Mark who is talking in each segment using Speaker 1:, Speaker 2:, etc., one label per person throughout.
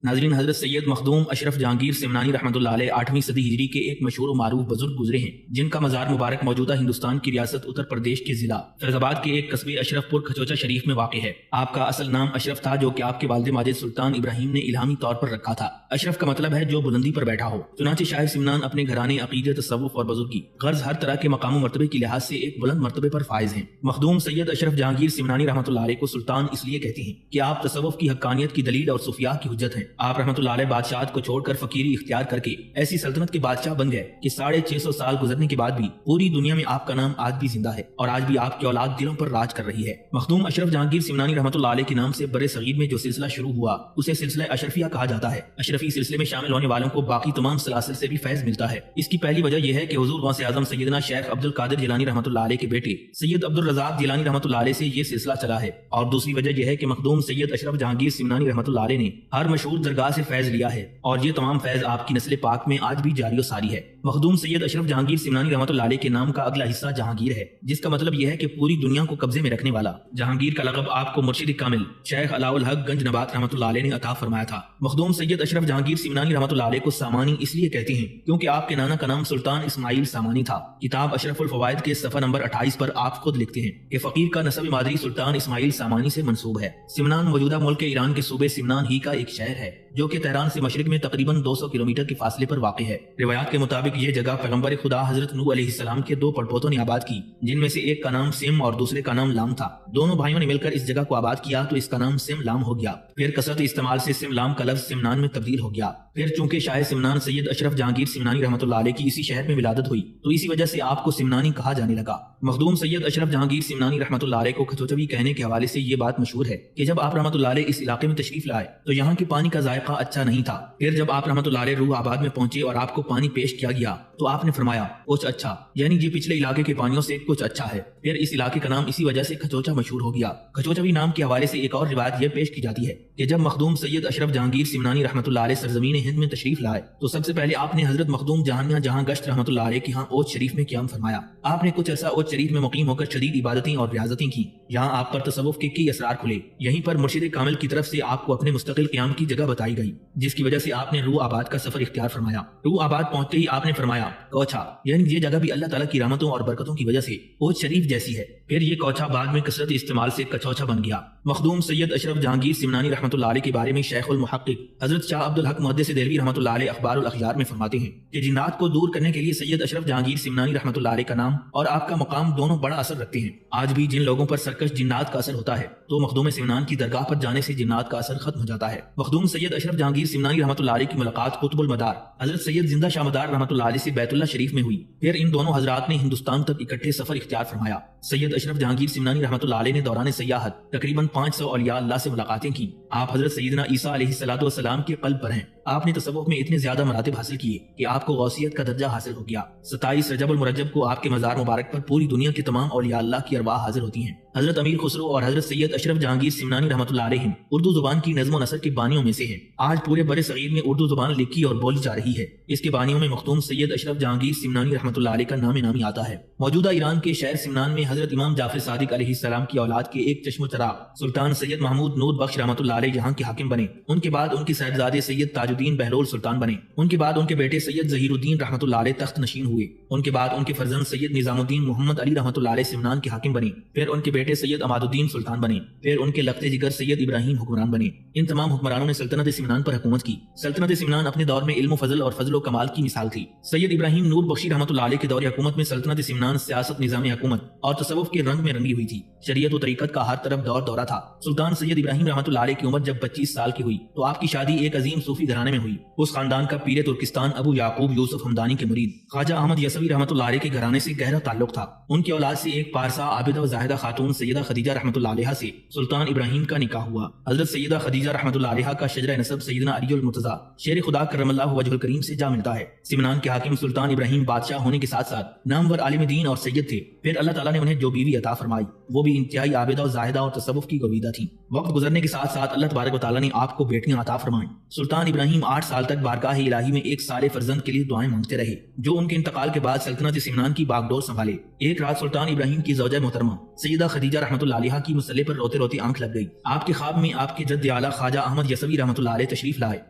Speaker 1: ناظرین، حضرت سید مخدوم اشرف جہانگیر سمنانی رحمۃ اللہ علیہ 8ویں صدی ہجری کے ایک مشہور و معروف بزرگ گزرے ہیں، جن کا مزار مبارک موجودہ ہندوستان کی ریاست اتر پردیش کے ضلع فیض آباد کے ایک قصبے اشرف پور کھچوچا شریف میں واقع ہے۔ آپ کا اصل نام اشرف تھا، جو کہ آپ کے والد ماجد سلطان ابراہیم نے الہامی طور پر رکھا تھا۔ اشرف کا مطلب ہے جو بلندی پر بیٹھا ہو۔ چنانچہ شاعر سمنان اپنے گھرانے، عقیدے، تصوف اور بزرگی غرض ہر طرح کے مقام و مرتبے کے لحاظ سے ایک بلند مرتبے پر فائز ہیں۔ مخدوم سید اشرف جہانگیر سمنانی رحمۃ اللہ علیہ کو سلطان اس لیے کہتے ہیں کہ آپ تصوف کی حقانیت کی دلیل اور صوفیاء کی حجت ہیں۔ آپ رحمۃ اللہ علیہ بادشاہت کو چھوڑ کر فقیری اختیار کر کے ایسی سلطنت کے بادشاہ بن گئے کہ 650 سال گزرنے کے بعد بھی پوری دنیا میں آپ کا نام آج بھی زندہ ہے اور آج بھی آپ کی اولاد دلوں پر راج کر رہی ہے۔ مخدوم اشرف جہانگیر سمنانی رحمۃ اللہ علیہ کے نام سے برے صغیر میں جو سلسلہ شروع ہوا اسے سلسلہ اشرفیہ کہا جاتا ہے۔ اشرفی سلسلے میں شامل ہونے والوں کو باقی تمام سلاسل سے بھی فیض ملتا ہے۔ اس کی پہلی وجہ یہ ہے کہ حضور غوث اعظم سیدنا شیخ عبد القادر جیلانی رحمۃ اللہ علیہ کے بیٹے سید عبد الرزاق جیلانی رحمۃ اللہ علیہ سے یہ سلسلہ چلا ہے، اور دوسری وجہ یہ ہے کہ مخدوم سید اشرف جہانگیر سمنانی رحمۃ اللہ علیہ نے ہر مشہور درگاہ سے فیض لیا ہے، اور یہ تمام فیض آپ کی نسل پاک میں آج بھی جاری و ساری ہے۔ مخدوم سید اشرف جہانگیر سمنانی رحمۃ اللہ علیہ کے نام کا اگلا حصہ جہانگیر ہے، جس کا مطلب یہ ہے کہ پوری دنیا کو قبضے میں رکھنے والا۔ جہانگیر کا لقب آپ کو مرشد کامل شیخ علاء الحق گنج نبات رحمۃ اللہ علیہ نے عطا فرمایا تھا۔ مخدوم سید اشرف جہانگیر سمنانی رحمۃ اللہ علیہ کو سامانی اس لیے کہتے ہیں کیونکہ آپ کے نانا کا نام سلطان اسماعیل سامانی تھا۔ کتاب اشرف الفوائد کے صفحہ نمبر 28 پر آپ خود لکھتے ہیں کہ فقیر کا نسب مادری سلطان اسماعیل سامانی سے منسوب ہے۔ سمنان موجودہ ملک ایران کے صوبے سمنان ہی کا ایک شہر ہے، جو کہ تہران سے مشرق میں تقریباً 200 کلومیٹر کے فاصلے پر واقع ہے۔ روایات کے مطابق یہ جگہ پیغمبر خدا حضرت نوح علیہ السلام کے 2 پڑپوتوں نے آباد کی، جن میں سے ایک کا نام سم اور دوسرے کا نام لام تھا۔ دونوں بھائیوں نے مل کر اس جگہ کو آباد کیا تو اس کا نام سم لام ہو گیا۔ پھر کثرت استعمال سے سم لام کا لفظ سمنان میں تبدیل ہو گیا۔ پھر چونکہ شاہ سمنان سید اشرف جہانگیر سمنانی رحمۃ اللہ علیہ کی اسی شہر میں ولادت ہوئی تو اسی وجہ سے آپ کو سمنانی کہا جانے لگا۔ مخدوم سید اشرف جہانگیر سمنانی رحمۃ اللہ علیہ کو کھچوچوی کہنے کے حوالے سے یہ بات مشہور ہے کہ جب آپ رحمۃ اللہ علیہ اس علاقے میں تشریف لائے تو یہاں کے پانی کا ذائقہ اچھا نہیں تھا۔ پھر جب آپ رحمۃ اللہ علیہ روح آباد میں پہنچے اور آپ کو پانی پیش کیا گیا تو آپ نے فرمایا کچھ اچھا، یعنی یہ پچھلے علاقے کے پانیوں سے کچھ اچھا ہے۔ پھر اس علاقے کا نام اسی وجہ سے کھچوچا مشہور ہو گیا۔ کھچوچوی نام کے حوالے سے ایک اور روایت یہ پیش کی جاتی ہے کہ جب مخدوم سید اشرف جہانگیر سمنانی رحمۃ اللہ علیہ سرزمین ہند میں تشریف لائے تو سب سے پہلے آپ نے حضرت مخدوم جہانیہ جہاں گشت رحمۃ اللہ علیہ کے ہاں اوج شریف میں قیام فرمایا۔ آپ نے کچھ عرصہ اوج شریف میں مقیم ہو کر شدید عبادتیں اور ریاضتیں کی۔ یہاں آپ پر تصوف کے کئی اسرار کھلے۔ یہیں پر مرشد کامل کی طرف سے آپ کو اپنے مستقل قیام کی جگہ بتائی گئی، جس کی وجہ سے آپ نے روح آباد کا سفر اختیار فرمایا۔ روح آباد پہنچتے ہی آپ نے فرمایا کوچھا، یعنی یہ جگہ بھی اللہ تعالیٰ کی رحمتوں اور برکتوں کی وجہ سے اوج شریف جیسی ہے۔ پھر یہ کوچھا بعد میں کثرت استعمال سے کچوچا بن گیا۔ مخدوم سید اشرف جہانگیر سمنانی رحمۃ اللہ علیہ کے بارے میں شیخ المحقق حضرت شاہ عبد الحق محدث دہلوی رحمۃ اللہ علیہ اخبار الاخیار میں فرماتے ہیں کہ جنات کو دور کرنے کے لیے سید اشرف جہانگیر سمنانی رحمۃ اللہ علیہ کا نام اور آپ کا مقام دونوں بڑا اثر رکھتے ہیں۔ آج بھی جن لوگوں پر سرکش جنات کا اثر ہوتا ہے تو مخدوم سمنان کی درگاہ پر جانے سے جنات کا اثر ختم ہو جاتا ہے۔ مخدوم سید اشرف جہانگیر سمنانی رحمۃ اللہ علیہ کی ملاقات قطب المدار حضرت سید زندہ شاہ مدار رحمۃ اللہ علیہ سے بیت اللہ شریف میں ہوئی۔ پھر ان دونوں حضرات نے ہندوستان تک اکٹھے سفر اختیار فرمایا۔ سید اشرف جہانگیر سمنانی رحمۃ اللہ علیہ نے دوران سیاحت تقریباً 500 اولیاء اللہ سے ملاقاتیں کی۔ آپ حضرت سیدنا عیسیٰ علیہ السلام کے قلب پر ہیں۔ آپ نے تصوف میں اتنے زیادہ مراتب حاصل کیے کہ آپ کو غوثیت کا درجہ حاصل ہو گیا۔ 27 رجب المرجب کو آپ کے مزار مبارک پر پوری دنیا کے تمام اولیاء اللہ کی ارواح حاضر ہوتی ہیں۔ حضرت امیر خسرو اور حضرت سید اشرف جہانگیر سمنانی رحمۃ اللہ علیہ اردو زبان کی نظم و نثر کے بانیوں میں سے ہیں۔ آج پورے برِ صغیر میں اردو زبان لکھی اور بولی جا رہی ہے۔ اس کے بانیوں میں مخدوم سید اشرف جہانگیر سمنانی رحمۃ اللہ علیہ کا نام نامی آتا ہے۔ موجودہ ایران کے شہر سمنان میں حضرت امام جعفر صادق علیہ السلام کی اولاد کے ایک چشم و چراغ سلطان سید محمود نور بخش رحمۃ اللہ علیہ یہاں کے حاکم بنے۔ ان کے بعد ان کے صاحبزادے سید تاج الدین بہلول سلطان بنے۔ ان کے بعد ان کے بیٹے سید ظہیر الدین رحمۃ اللہ علیہ تخت نشین ہوئے۔ ان کے بعد ان کے فرزند سید نظام الدین محمد علی رحمۃ اللہ علیہ سمنان کے حاکم بنے۔ پھر ان کے بیٹے سید عماد الدین سلطان بنے۔ پھر ان کے لخت جگر سید ابراہیم حکمران بنے۔ ان تمام حکمرانوں نے سلطنت سمنان پر حکومت کی۔ سلطنت سمنان اپنے دور میں علم و فضل اور فضل و کمال کی مثال تھی۔ سید ابراہیم نور بخشی رحمۃ اللہ علیہ کے دور حکومت میں سلطنت سمنان سیاست، نظام حکومت اور تصوف کے رنگ میں رنگی ہوئی تھی۔ شریعت و طریقت کا ہر طرف دور دورہ تھا۔ سلطان سید ابراہیم رحمۃ اللہ علیہ کی عمر جب 25 سال کی ہوئی تو آپ کی شادی ایک عظیم صوفی گھرانے میں ہوئی۔ اس خاندان کا پیر ترکستان ابو یعقوب یوسف ہمدانی کے مرید خواجہ احمد یسوی رحمۃ اللہ علیہ کے گھرانے سے گہرا تعلق تھا۔ ان کی اولاد سے ایک پارسا عابدہ و زاہدہ خاتون سیدہ خدیجہ رحمۃ اللہ علیہ سے سلطان ابراہیم کا نکاح ہوا۔ حضرت سیدہ خدیجہ رحمۃ اللہ علیہ کا شجرہ نسب سیدنا علی المرتضیٰ شیر خدا کرم اللہ وجہ الکریم سے جا ملتا ہے۔ سمنان کے حاکم سلطان ابراہیم بادشاہ ہونے کے ساتھ ساتھ نامور عالم دین اور سید تھے۔ پھر اللہ تعالیٰ نے انہیں جو بیوی عطا فرمائی وہ بھی انتہائی عابدہ اور زاہدہ اور تصوف کی گویدہ تھیں۔ وقت گزرنے کے ساتھ ساتھ اللہ تبارک و تعالیٰ نے آپ کو بیٹیاں عطا فرمائیں۔ سلطان ابراہیم 8 سال تک بارگاہ الہی میں ایک سارے فرزند کے لیے دعائیں مانگتے رہے، جو ان کے انتقال کے بعد سلطنت سمنان کی باغڈور سنبھالے۔ ایک رات سلطان ابراہیم کی زوجہ محترمہ سیدہ خدیجہ رحمۃ اللہ علیہ کی مسلح پر روتے روتے آنکھ لگ گئی۔ آپ کے خواب میں آپ کے جد اعلیٰ خواجہ احمد یسوی رحمۃ اللہ علیہ تشریف لائے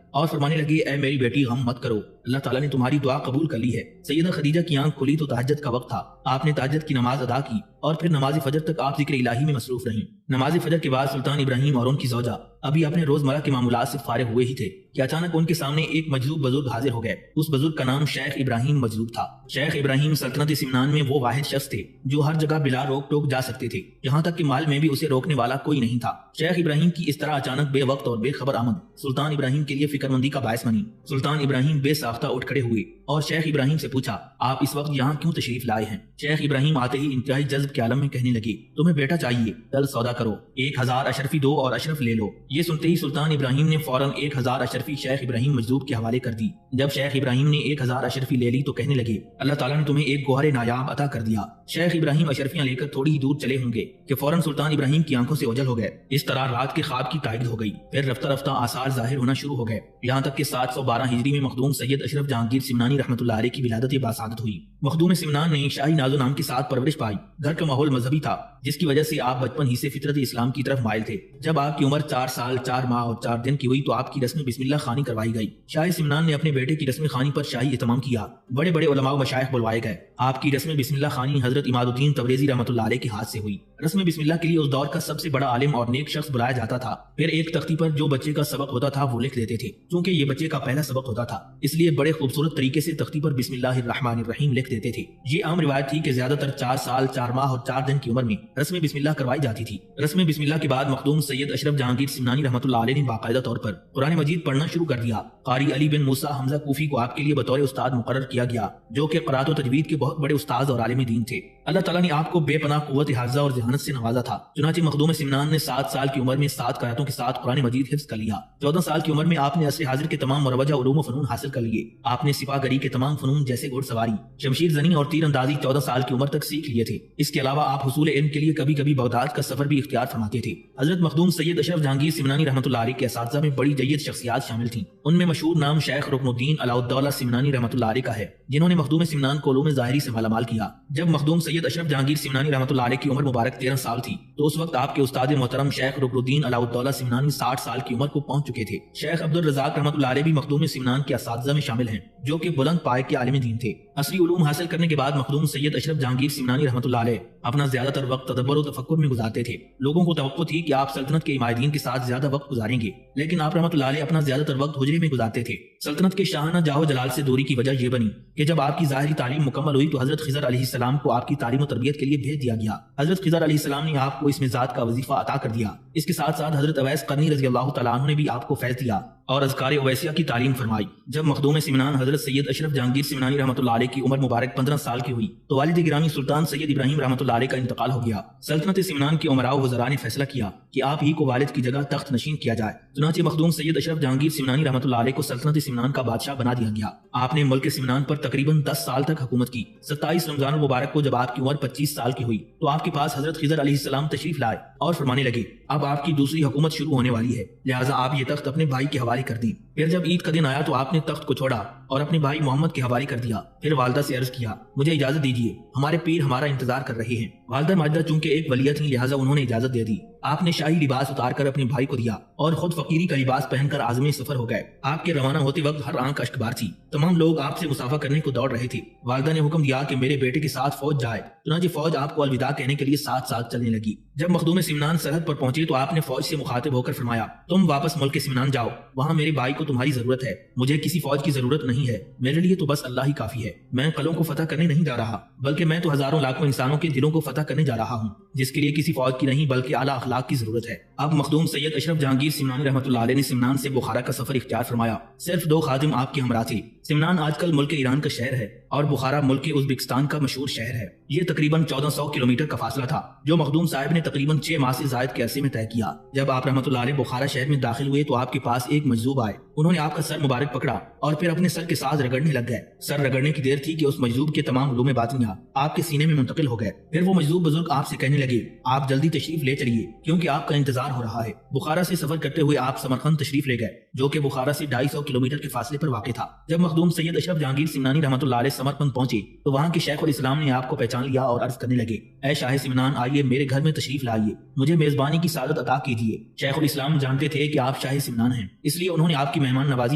Speaker 1: اور فرمانے لگے، اے میری بیٹی غم مت کرو، اللہ تعالیٰ نے تمہاری دعا قبول کر لی ہے۔ سیدہ خدیجہ کی آنکھ کھلی تو تہجد کا وقت تھا۔ آپ نے تہجد کی نماز ادا کی اور پھر نماز فجر تک آپ ذکر الہی میں مصروف رہیں۔ نماز فجر کے بعد سلطان ابراہیم اور ان کی زوجہ ابھی اپنے روزمرہ کے معمولات سے فارغ ہوئے ہی تھے کہ اچانک ان کے سامنے ایک مجذوب بزرگ حاضر ہو گئے۔ اس بزرگ کا نام شیخ ابراہیم مجذوب تھا۔ شیخ ابراہیم سلطنت سمنان میں وہ واحد شخص تھے جو ہر جگہ بلا روک ٹوک جا سکتے تھے، یہاں تک کہ مال میں بھی اسے روکنے والا کوئی نہیں تھا۔ شیخ ابراہیم کی اس طرح اچانک بے وقت اور بے خبر آمد سلطان ابراہیم کے لیے فکر مندی کا باعث بنی۔ سلطان ابراہیم بے ساختہ اٹھ کھڑے ہوئے اور شیخ ابراہیم سے پوچھا، آپ اس وقت یہاں کیوں تشریف لائے ہیں؟ شیخ ابراہیم آتے ہی انتہائی جذب کے عالم میں کہنے لگے، تمہیں بیٹا چاہیے، کل سودا کرو، 1000 اشرفی دو اور اشرف لے لو۔ یہ سنتے ہی سلطان ابراہیم نے فوراً 1000 اشرفی شیخ ابراہیم مجذوب کے حوالے کر دی۔ جب شیخ ابراہیم نے 1000 اشرفی لے لی تو کہنے لگے، اللہ تعالیٰ نے تمہیں ایک گوہر نایاب عطا کر دیا۔ شیخ ابراہیم اشرفیاں لے کر تھوڑی ہی دور چلے ہوں گے کہ فوراً سلطان ابراہیم کی آنکھوں سے اوجھل ہو گئے۔ اس طرح رات کے خواب کی تائید ہو گئی، پھر رفتہ رفتہ آثار ظاہر ہونا شروع ہو گئے، یہاں تک کہ 712 ہجری میں مخدوم سید اشرف جہانگیر سمنانی رحمۃ اللہ علیہ کی ولادت باسعادت ہوئی۔ مخدوم سمنان نے شاہی ناز و نام کے ساتھ پرورش پائی۔ گھر کا ماحول مذہبی تھا، جس کی وجہ سے آپ بچپن ہی سے فطرت اسلام کی طرف مائل تھے۔ جب آپ کی عمر 4 سال 4 ماہ اور 4 دن کی ہوئی تو آپ کی رسم بسم اللہ خوانی کروائی گئی۔ شاہ سمنان نے اپنے بیٹے کی رسم خوانی پر شاہی اہتمام کیا، بڑے بڑے علماء و مشائخ بلوائے گئے۔ آپ کی رسم بسم اللہ خوانی حضرت عماد الدین تبریزی رحمۃ اللہ علیہ کے ہاتھ سے ہوئی۔ رسم بسم اللہ کے لیے اس دور کا سب سے بڑا عالم اور نیک شخص بلایا جاتا تھا۔ پھر ایک تختی پر جو بچے کا سبق ہوتا تھا وہ لکھ دیتے تھے، چونکہ یہ بچے کا پہلا سبق ہوتا تھا، اس لیے بڑے خوبصورت طریقے سے تختی پر بسم اللہ الرحمن الرحیم لکھ دیتے تھے۔ یہ عام روایت تھی کہ زیادہ تر 4 سال 4 ماہ اور 4 دن کی عمر میں رسم بسم اللہ کروائی جاتی تھی۔ رسم بسم اللہ کے بعد مخدوم سید اشرف جہانگیر سمنانی رحمۃ اللہ علیہ نے باقاعدہ طور پر قرآن مجید پڑھنا شروع کر دیا۔ قاری علی بن موسیٰ حمزہ کوفی کو آپ کے لیے بطور استاد مقرر کیا گیا، جو کہ قرات و تجوید کے بہت بڑے استاد اور عالم دین تھے۔ اللہ تعالیٰ نے آپ کو بے پناہ قوت حافظہ اور ذہانت سے نوازا تھا۔ چنانچہ مخدوم سمنان نے 7 سال کی عمر میں 7 قراتوں کے ساتھ قرآن مجید حفظ کر لیا۔ 14 سال کی عمر میں آپ نے عصر حاضر کے تمام مروجہ علوم و فنون حاصل کر لیے۔ آپ نے سپاہ گری کے تمام فنون جیسے گھڑ سواری، شمشیر زنی اور تیر اندازی 14 سال کی عمر تک سیکھ لیے تھے۔ اس کے علاوہ آپ حصول علم کے لیے کبھی کبھی بغداد کا سفر بھی اختیار فرماتے تھے۔ حضرت مخدوم سید اشرف جہانگیر سمنانی رحمۃ اللہ علیہ کے اساتذہ میں بڑی جید شخصیات شامل تھیں۔ ان میں مشہور نام شیخ رکن الدین علاء الدولہ سمنانی رحمۃ اللہ علیہ کا ہے، جنہوں نے مخدوم سمنان کو علوم ظاہری سے مالا مال کیا۔ جب مخدوم سید اشرف جہانگیر سمنانی رحمۃ اللہ علیہ کی عمر مبارک 13 سال تھی تو اس وقت آپ کے استاد محترم شیخ رکن الدین علاء الدولہ سمنانی 60 سال کی عمر کو پہنچ چکے تھے۔ شیخ عبد الرزاق رحمۃ اللہ علیہ بھی مخدوم سمنان کے اساتذہ میں شامل ہیں، جو کہ بلند پائے کے عالم دین تھے۔ عصری علوم حاصل کرنے کے بعد مخدوم سید اشرف جہانگیر سمنانی رحمۃ اللہ علیہ اپنا زیادہ تر وقت تدبر و تفکر میں گزارتے تھے۔ لوگوں کو توقع تھی کہ آپ سلطنت کے عمائدین کے ساتھ زیادہ وقت گزاریں گے، لیکن آپ رحمۃ اللہ علیہ اپنا زیادہ تر وقت حجرے میں گزارتے تھے۔ سلطنت کے شاہانہ جاہ و جلال سے دوری کی وجہ یہ بنی کہ جب آپ کی ظاہری تعلیم مکمل ہوئی تو حضرت خضر علیہ السلام کو آپ کی تعلیم و تربیت کے لیے بھیج دیا گیا۔ حضرت خضر علیہ السلام نے آپ کو اس مزاج کا وظیفہ عطا کر دیا۔ اس کے ساتھ ساتھ حضرت اویس قرنی رضی اللہ تعالیٰ عنہ نے بھی آپ کو فیض دیا اور اذکار اویسیہ کی تعلیم فرمائی۔ جب مخدوم سمنان حضرت سید اشرف جہانگیر سمنانی رحمۃ اللہ علیہ کی عمر مبارک 15 سال کی ہوئی تو والد گرامی سلطان سید ابراہیم رحمۃ اللہ علیہ کا انتقال ہو گیا۔ سلطنت سمنان کے امراء و وزراء نے فیصلہ کیا کہ آپ ہی کو والد کی جگہ تخت نشین کیا جائے۔ چنانچہ مخدوم سید اشرف جہانگیر سمنانی رحمۃ اللہ علیہ کو سلطنت سمنان کا بادشاہ بنا دیا گیا۔ آپ نے ملک سمنان پر تقریباً 10 سال تک حکومت کی۔ 27 رمضان المبارک کو جب آپ کی عمر 25 سال کی ہوئی تو آپ کے پاس حضرت خضر علیہ السلام تشریف لائے اور فرمانے لگے، اب آپ کی دوسری حکومت شروع ہونے والی ہے، لہٰذا آپ یہ تخت اپنے بھائی کے حوالے کر دیں۔ پھر جب عید کا دن آیا تو آپ نے تخت کو چھوڑا اور اپنے بھائی محمد کے حوالے کر دیا۔ پھر والدہ سے عرض کیا، مجھے اجازت دیجیے، ہمارے پیر ہمارا انتظار کر رہے ہیں۔ والدہ ماجدہ چونکہ ایک ولیہ تھیں لہٰذا انہوں نے اجازت دے دی۔ آپ نے شاہی لباس اتار کر اپنے بھائی کو دیا اور خود فقیری کا لباس پہن کر عازم سفر ہو گئے۔ آپ کے روانہ ہوتے وقت ہر آنکھ اشکبار تھی، تمام لوگ آپ سے مصافحہ کرنے کو دوڑ رہے تھے۔ والدہ نے حکم دیا کہ میرے بیٹے کے ساتھ فوج جائے، چنانچہ فوج آپ کو الوداع کہنے کے لیے ساتھ ساتھ چلنے لگی۔ جب مخدوم سمنان سرحد پر پہنچے تو آپ نے فوج سے مخاطب ہو کر فرمایا، تم واپس ملک سمنان جاؤ، وہاں میرے بھائی کو تمہاری ضرورت ہے، مجھے کسی فوج کی ضرورت نہیں ہے، میرے لیے تو بس اللہ ہی کافی ہے۔ میں قلعوں کو فتح کرنے نہیں جا رہا، بلکہ میں تو ہزاروں لاکھوں انسانوں کے دلوں کو فتح کرنے جا رہا ہوں، جس کے لیے کسی فوج کی نہیں بلکہ اعلیٰ اخلاق کی ضرورت ہے۔ اب مخدوم سید اشرف جہانگیر سمنانی رحمۃ اللہ علیہ نے سمنان سے بخارا کا سفر اختیار فرمایا۔ صرف 2 خادم آپ کے ہمراہ تھے۔ سمنان آج کل ملک ایران کا شہر ہے اور بخارا ملک ازبکستان کا مشہور شہر ہے۔ یہ تقریباً 1400 کلومیٹر کا فاصلہ تھا، جو مخدوم صاحب نے تقریباً 6 ماہ سے زائد کے عرصے میں طے کیا۔ جب آپ رحمۃ اللہ علیہ بخارا شہر میں داخل ہوئے تو آپ کے پاس ایک مجذوب آئے انہوں نے آپ کا سر مبارک پکڑا اور پھر اپنے سر کے ساتھ رگڑنے لگ گئے۔ سر رگڑنے کی دیر تھی کہ اس مجذوب کے تمام علوم باطنیہ آپ کے سینے میں منتقل ہو گئے۔ پھر وہ مجذوب بزرگ آپ سے کہنے لگے آپ جلدی تشریف لے چلیے کیونکہ آپ کا انتظار ہو رہا ہے۔ بخارا سے سفر کرتے ہوئے آپ سمرقند تشریف لے گئے جو کہ بخارا سے 250 کلومیٹر کے فاصلے پر واقع تھا۔ جب مخدوم سید اشرف جہانگیر سمنانی رحمۃ اللہ علیہ سمرقند پہنچے تو وہاں کے شیخ الاسلام نے آپ کو پہچان لیا اور عرض کرنے لگے اے شاہ سمنان آئیے میرے گھر میں تشریف لائیے، مجھے میزبانی کی سعادت عطا کیجیے۔ شیخ الاسلام جانتے تھے کہ آپ شاہ سمنان ہیں، اس لیے انہوں نے آپ کی مہمان نوازی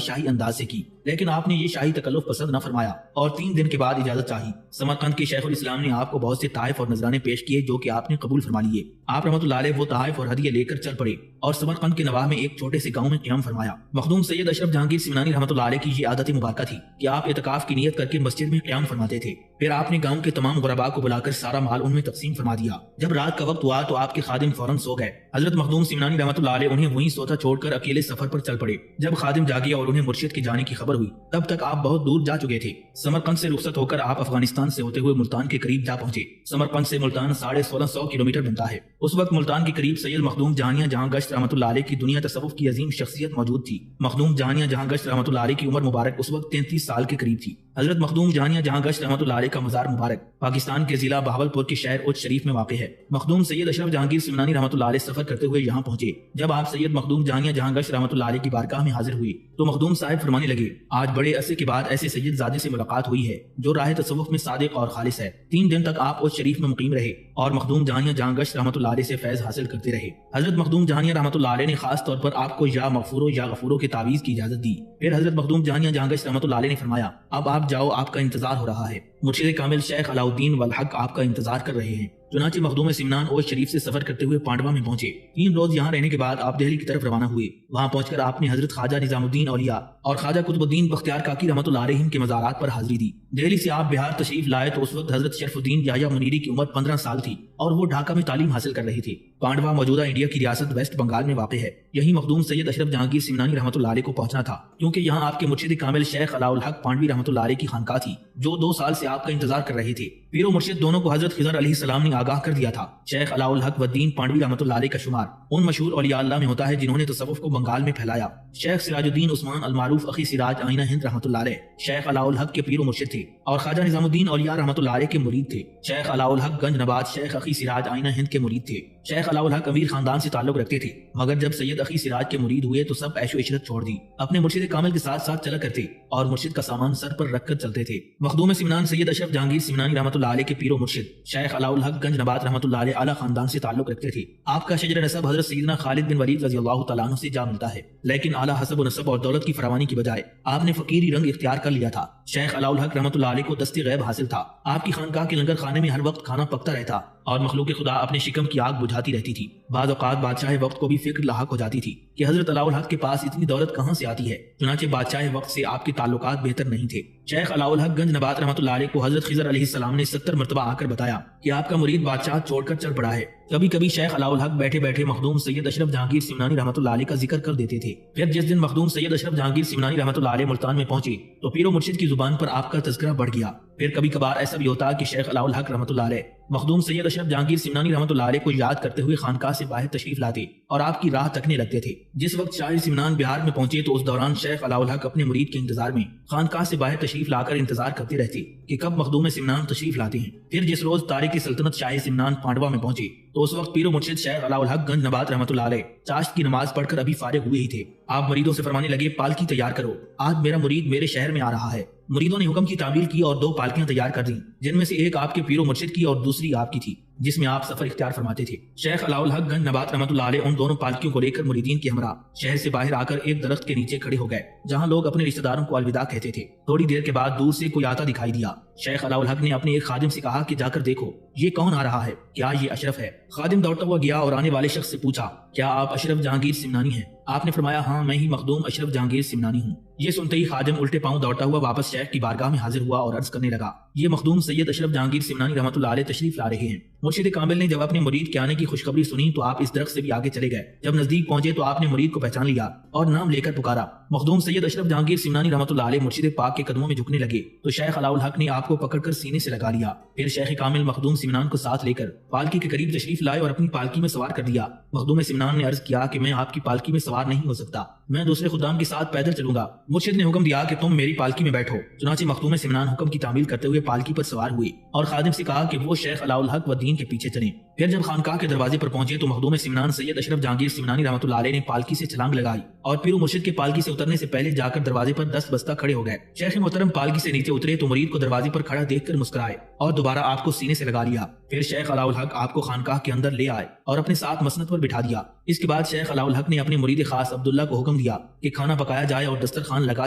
Speaker 1: شاہی انداز سے کی، لیکن آپ نے یہ شاہی تکلف پسند نہ فرمایا اور 3 دن کے بعد اجازت چاہی۔ سمرقند کے شیخ الاسلام نے آپ کو بہت سے تحائف اور نذرانے پیش کیے جو کہ آپ نے قبول فرما لیے۔ آپ رحمۃ اللہ علیہ وہ تحائف اور ہدیے لے کر چل پڑے اور سمرقند کے نواح میں ایک چھوٹے سے گاؤں میں قیام فرمایا۔ مخدوم سید اشرف جہانگیر سمنانی رحمۃ اللہ علیہ کی یہ عادت مبارکہ تھی کہ آپ اعتکاف کی نیت کر کے مسجد میں قیام فرماتے تھے، پھر آپ نے گاؤں کے تمام غرباء کو بلا کر سارا مال ان میں تقسیم فرما دیا۔ جب رات کا وقت ہوا تو آپ کے خادم فوراً سو گئے۔ حضرت مخدوم سمنانی رحمۃ اللہ علیہ انہیں وہیں سوتا چھوڑ کر اکیلے سفر پر چل پڑے۔ جب خادم جاگے اور انہیں مرشد کے جانے کی خبر ہوئی تب تک آپ بہت دور جا چکے تھے۔ سمرقند سے رخصت ہو کر آپ افغانستان سے ہوتے ہوئے ملتان کے قریب جا پہنچے۔ سمرقند سے ملتان 1650 کلومیٹر بنتا ہے۔ اس وقت ملتان کے قریب سید مخدوم جہانیہ جہاں گشت رحمۃ اللہ علیہ کی دنیا تصوف کی عظیم شخصیت موجود تھی۔ مخدوم جہانیہ جہاں گشت رحمۃ اللہ علیہ کی عمر مبارک اس وقت 33 سال کے قریب تھی۔ حضرت مخدوم جہانیہ جہاں گشت رحمۃ اللہ علیہ کا مزار مبارک پاکستان کے ضلع بہاولپور کے شہر اچ شریف میں واقع ہے۔ مخدوم سید اشرف جہانگیر سمنانی رحمۃ اللہ علیہ سفر کرتے ہوئے یہاں پہنچے۔ جب آپ سید مخدوم جہانیہ جہاں گشت رحمۃ اللہ علیہ کی بارگاہ میں حاضر ہوئے تو مخدوم صاحب فرمانے لگے آج بڑے عرصے کے بعد ایسے سید زادے سے ملاقات ہوئی ہے جو راہ تصوف میں صادق اور خالص ہے۔ 3 دن تک آپ اچ شریف میں مقیم رہے اور مخدوم جہانیہ جہاں گشت رحمۃ اللہ علیہ سے فیض حاصل کرتے رہے۔ حضرت مخدوم جہانیہ رحمۃ اللہ علیہ نے خاص طور پر آپ کو یا مغفورو یا غفورو کے تعویذ کی اجازت دی۔ پھر حضرت مخدوم جہانیہ جہاں گشت رحمۃ اللہ علیہ نے فرمایا اب آپ جاؤ، آپ کا انتظار ہو رہا ہے، مرشد کامل شیخ علاؤ الدین والحق آپ کا انتظار کر رہے ہیں۔ چنانچہ مخدوم سمنان اوش شریف سے سفر کرتے ہوئے پانڈوا میں پہنچے۔ 3 روز یہاں رہنے کے بعد آپ دہلی کی طرف روانہ ہوئے۔ وہاں پہنچ کر آپ نے حضرت خواجہ نظام الدین اولیاء اور خواجہ قطب الدین بختیار کاکی رحمۃ اللہ علیہم کے مزارات پر حاضری دی۔ دہلی سے آپ بہار تشریف لائے تو اس وقت حضرت شرف الدین یحییٰ منیری کی عمر 15 سال تھی اور وہ ڈھاکہ میں تعلیم حاصل کر رہے تھے۔ پانڈوا موجودہ انڈیا کی ریاست ویسٹ بنگال میں واقع ہے۔ یہی مخدوم سید اشرف جہانگیر سمنانی رحمۃ اللہ علیہ کو پہنچنا تھا کیونکہ یہاں آپ کے مرشد کامل شیخ علاء الحق پانڈوی رحمۃ اللہ علیہ کی خانقاہ تھی جو 2 سال سے آپ کا انتظار کر رہے تھے۔ پیر و مرشد دونوں کو حضرت خضر علیہ السلام نے آگاہ کر دیا تھا۔ شیخ علاء الحق والدین پانڈوی رحمۃ اللہ علیہ کا شمار ان مشہور اولیاء اللہ میں ہوتا ہے جنہوں نے تصوف کو بنگال میں پھیلایا۔ شیخ سراج الدین عثمان المعروف اخی سراج آئینہ ہند رحمۃ اللہ علیہ شیخ علاء الحق کے پیر و مرشد تھے اور خواجہ نظام الدین اولیاء رحمۃ اللہ علیہ کے مرید تھے۔ شیخ علاء الحق گنج نبات شیخ اخی سراج آئینہ ہند کے مرید تھے۔ شیخ علاء الحق امیر خاندان سے تعلق رکھتے تھے مگر جب سید اخی سراج کے مرید ہوئے تو سب عیش و عشرت چھوڑ دی، اپنے مرشد کامل کے ساتھ ساتھ چلا کرتے اور مرشد کا سامان سر پر رکھ کر چلتے تھے۔ مخدوم سمنان سید اشرف جہانگیر سمنانی رحمۃ اللہ علیہ کے پیر و مرشد شیخ علاء الحق گنج نبات رحمۃ اللہ علیہ اعلیٰ خاندان سے تعلق رکھتے تھے۔ آپ کا شجر نسب حضرت سیدنا خالد بن ولید رضی اللہ تعالیٰ عنہ سے جا ملتا ہے، لیکن اعلیٰ حسب و نسب اور دولت کی فراوانی کی بجائے آپ نے فقیری رنگ اختیار کر لیا تھا۔ شیخ علاء الحق رحمۃ اللہ علیہ کو دست غیب حاصل تھا۔ آپ کی خانقاہ کے لنگر خانے میں ہر وقت کھانا پکتا رہتا اور مخلوق خدا اپنے شکم کی آگ بجھاتی رہتی تھی۔ بعض اوقات بادشاہ وقت کو بھی فکر لاحق ہو جاتی تھی کہ حضرت علاء الحق کے پاس اتنی دولت کہاں سے آتی ہے، چنانچہ بادشاہ وقت سے آپ کے تعلقات بہتر نہیں تھے۔ شیخ علاء الحق گنج نبات رحمۃ اللہ علیہ کو حضرت خضر علیہ السلام نے 70 مرتبہ آ کر بتایا کہ آپ کا مرید بادشاہ چھوڑ کر چل پڑا ہے۔ کبھی کبھی شیخ علاء الحق بیٹھے بیٹھے مخدوم سید اشرف جہانگیر سمنانی رحمۃ اللہ علیہ کا ذکر کر دیتے تھے۔ پھر جس دن مخدوم سید اشرف جہانگیر سمنانی رحمۃ اللہ علیہ ملتان میں پہنچے تو پیر و مرشد کی زبان پر آپ کا تذکرہ بڑھ گیا۔ پھر کبھی کبھار ایسا بھی ہوتا کہ شیخ علاء الحق رحمۃ اللہ علیہ مخدوم سید اشرف جہانگیر سمنانی رحمۃ اللہ علیہ کو یاد کرتے ہوئے خانقاہ سے باہر تشریف لاتے اور آپ کی راہ تکنے لگتے تھے۔ جس وقت شاہ سمنان بہار میں پہنچے تو اس دوران شیخ علاء الحق اپنے مرید کے انتظار میں خانقاہ سے باہر تشریف لا کر انتظار کرتے رہتے کہ کب مخدوم سمنان تشریف لاتے ہیں۔ پھر جس روز تارک سلطنت شاہ سمنان پانڈوا میں پہنچے تو اس وقت پیر و مرشد شیخ علاء الحق گنج نبات رحمۃ اللہ علیہ چاشت کی نماز پڑھ کر ابھی فارغ ہوئے ہی تھے۔ آپ مریدوں سے فرمانے لگے پالکی تیار کرو، آج میرا مرید میرے شہر میں آ رہا ہے۔ مریدوں نے حکم کی تعمیل کی اور 2 پالکیاں تیار کر دیں جن میں سے ایک آپ کے پیر و مرشد کی اور دوسری آپ کی تھی جس میں آپ سفر اختیار فرماتے تھے۔ شیخ علاء الحق گنج نبات رحمۃ اللہ علیہ ان دونوں پالکیوں کو لے کر مریدین کے ہمراہ شہر سے باہر آ کر ایک درخت کے نیچے کھڑے ہو گئے جہاں لوگ اپنے رشتہ داروں کو الوداع کہتے تھے۔ تھوڑی دیر کے بعد دور سے کوئی آتا دکھائی دیا۔ شیخ علاء الحق نے اپنے ایک خادم سے کہا کہ جا کر دیکھو یہ کون آ رہا ہے، کیا یہ اشرف ہے؟ خادم دوڑتا ہوا گیا اور آنے والے شخص سے پوچھا کیا آپ اشرف جہانگیر سمنانی ہیں؟ آپ نے فرمایا ہاں میں ہی مخدوم اشرف جہانگیر سمنانی ہوں۔ یہ سنتے ہی خادم الٹے پاؤں دوڑتا ہوا واپس شیخ کی بارگاہ میں حاضر ہوا اور عرض کرنے لگا یہ مخدوم سید اشرف جہانگیر سمنانی رحمۃ اللہ علیہ تشریف لا رہے ہیں۔ مرشد کامل نے جب اپنے مرید کے آنے کی خوشخبری سنی تو آپ اس درخت سے بھی آگے چلے گئے۔ جب نزدیک پہنچے تو آپ نے مرید کو پہچان لیا اور نام لے کر پکارا۔ مخدوم سید اشرف جہانگیر سمنانی رحمۃ اللہ علیہ مرشد پاک کے قدموں میں جھکنے لگے تو شیخ علاء الحق نے آپ کو پکڑ کر سینے سے لگا لیا۔ پھر شیخ کامل مخدوم سمنان کو ساتھ لے کر پالکی کے قریب تشریف لائے اور اپنی پالکی میں سوار کر دیا۔ مخدوم سمنان نے عرض کیا کہ میں آپ کی پالکی میں سوار نہیں ہو سکتا، میں دوسرے خدام کے ساتھ پیدل چلوں گا۔ مرشد نے حکم دیا کہ تم میری پالکی میں بیٹھو۔ چنانچہ مخدوم سمنان حکم کی تعمیل کرتے ہوئے پالکی پر سوار ہوئے اور خادم سے کہا کہ وہ شیخ علاء الحق و دین کے پیچھے چلیں۔ پھر جب خانقاہ کے دروازے پر پہنچے تو مخدوم سمنان سید اشرف جہانگیر سمنانی رحمۃ اللہ علیہ نے پالکی سے چھلانگ لگائی اور پیر و مرشد کے پالکی سے اترنے سے پہلے جا کر دروازے پر دست بستہ کھڑے ہو گئے۔ شیخ محترم پالکی سے نیچے اترے تو مرید کو دروازے پر کھڑا دیکھ کر مسکرائے اور دوبارہ آپ کو سینے سے لگا لیا۔ پھر شیخ علاء الحق آپ کو خانقاہ کے اندر لے آئے اور اپنے ساتھ مسند پر بٹھا دیا۔ اس کے بعد شیخ علاء الحق نے اپنے مرید خاص عبداللہ کو حکم دیا کہ کھانا پکایا جائے اور دسترخوان لگا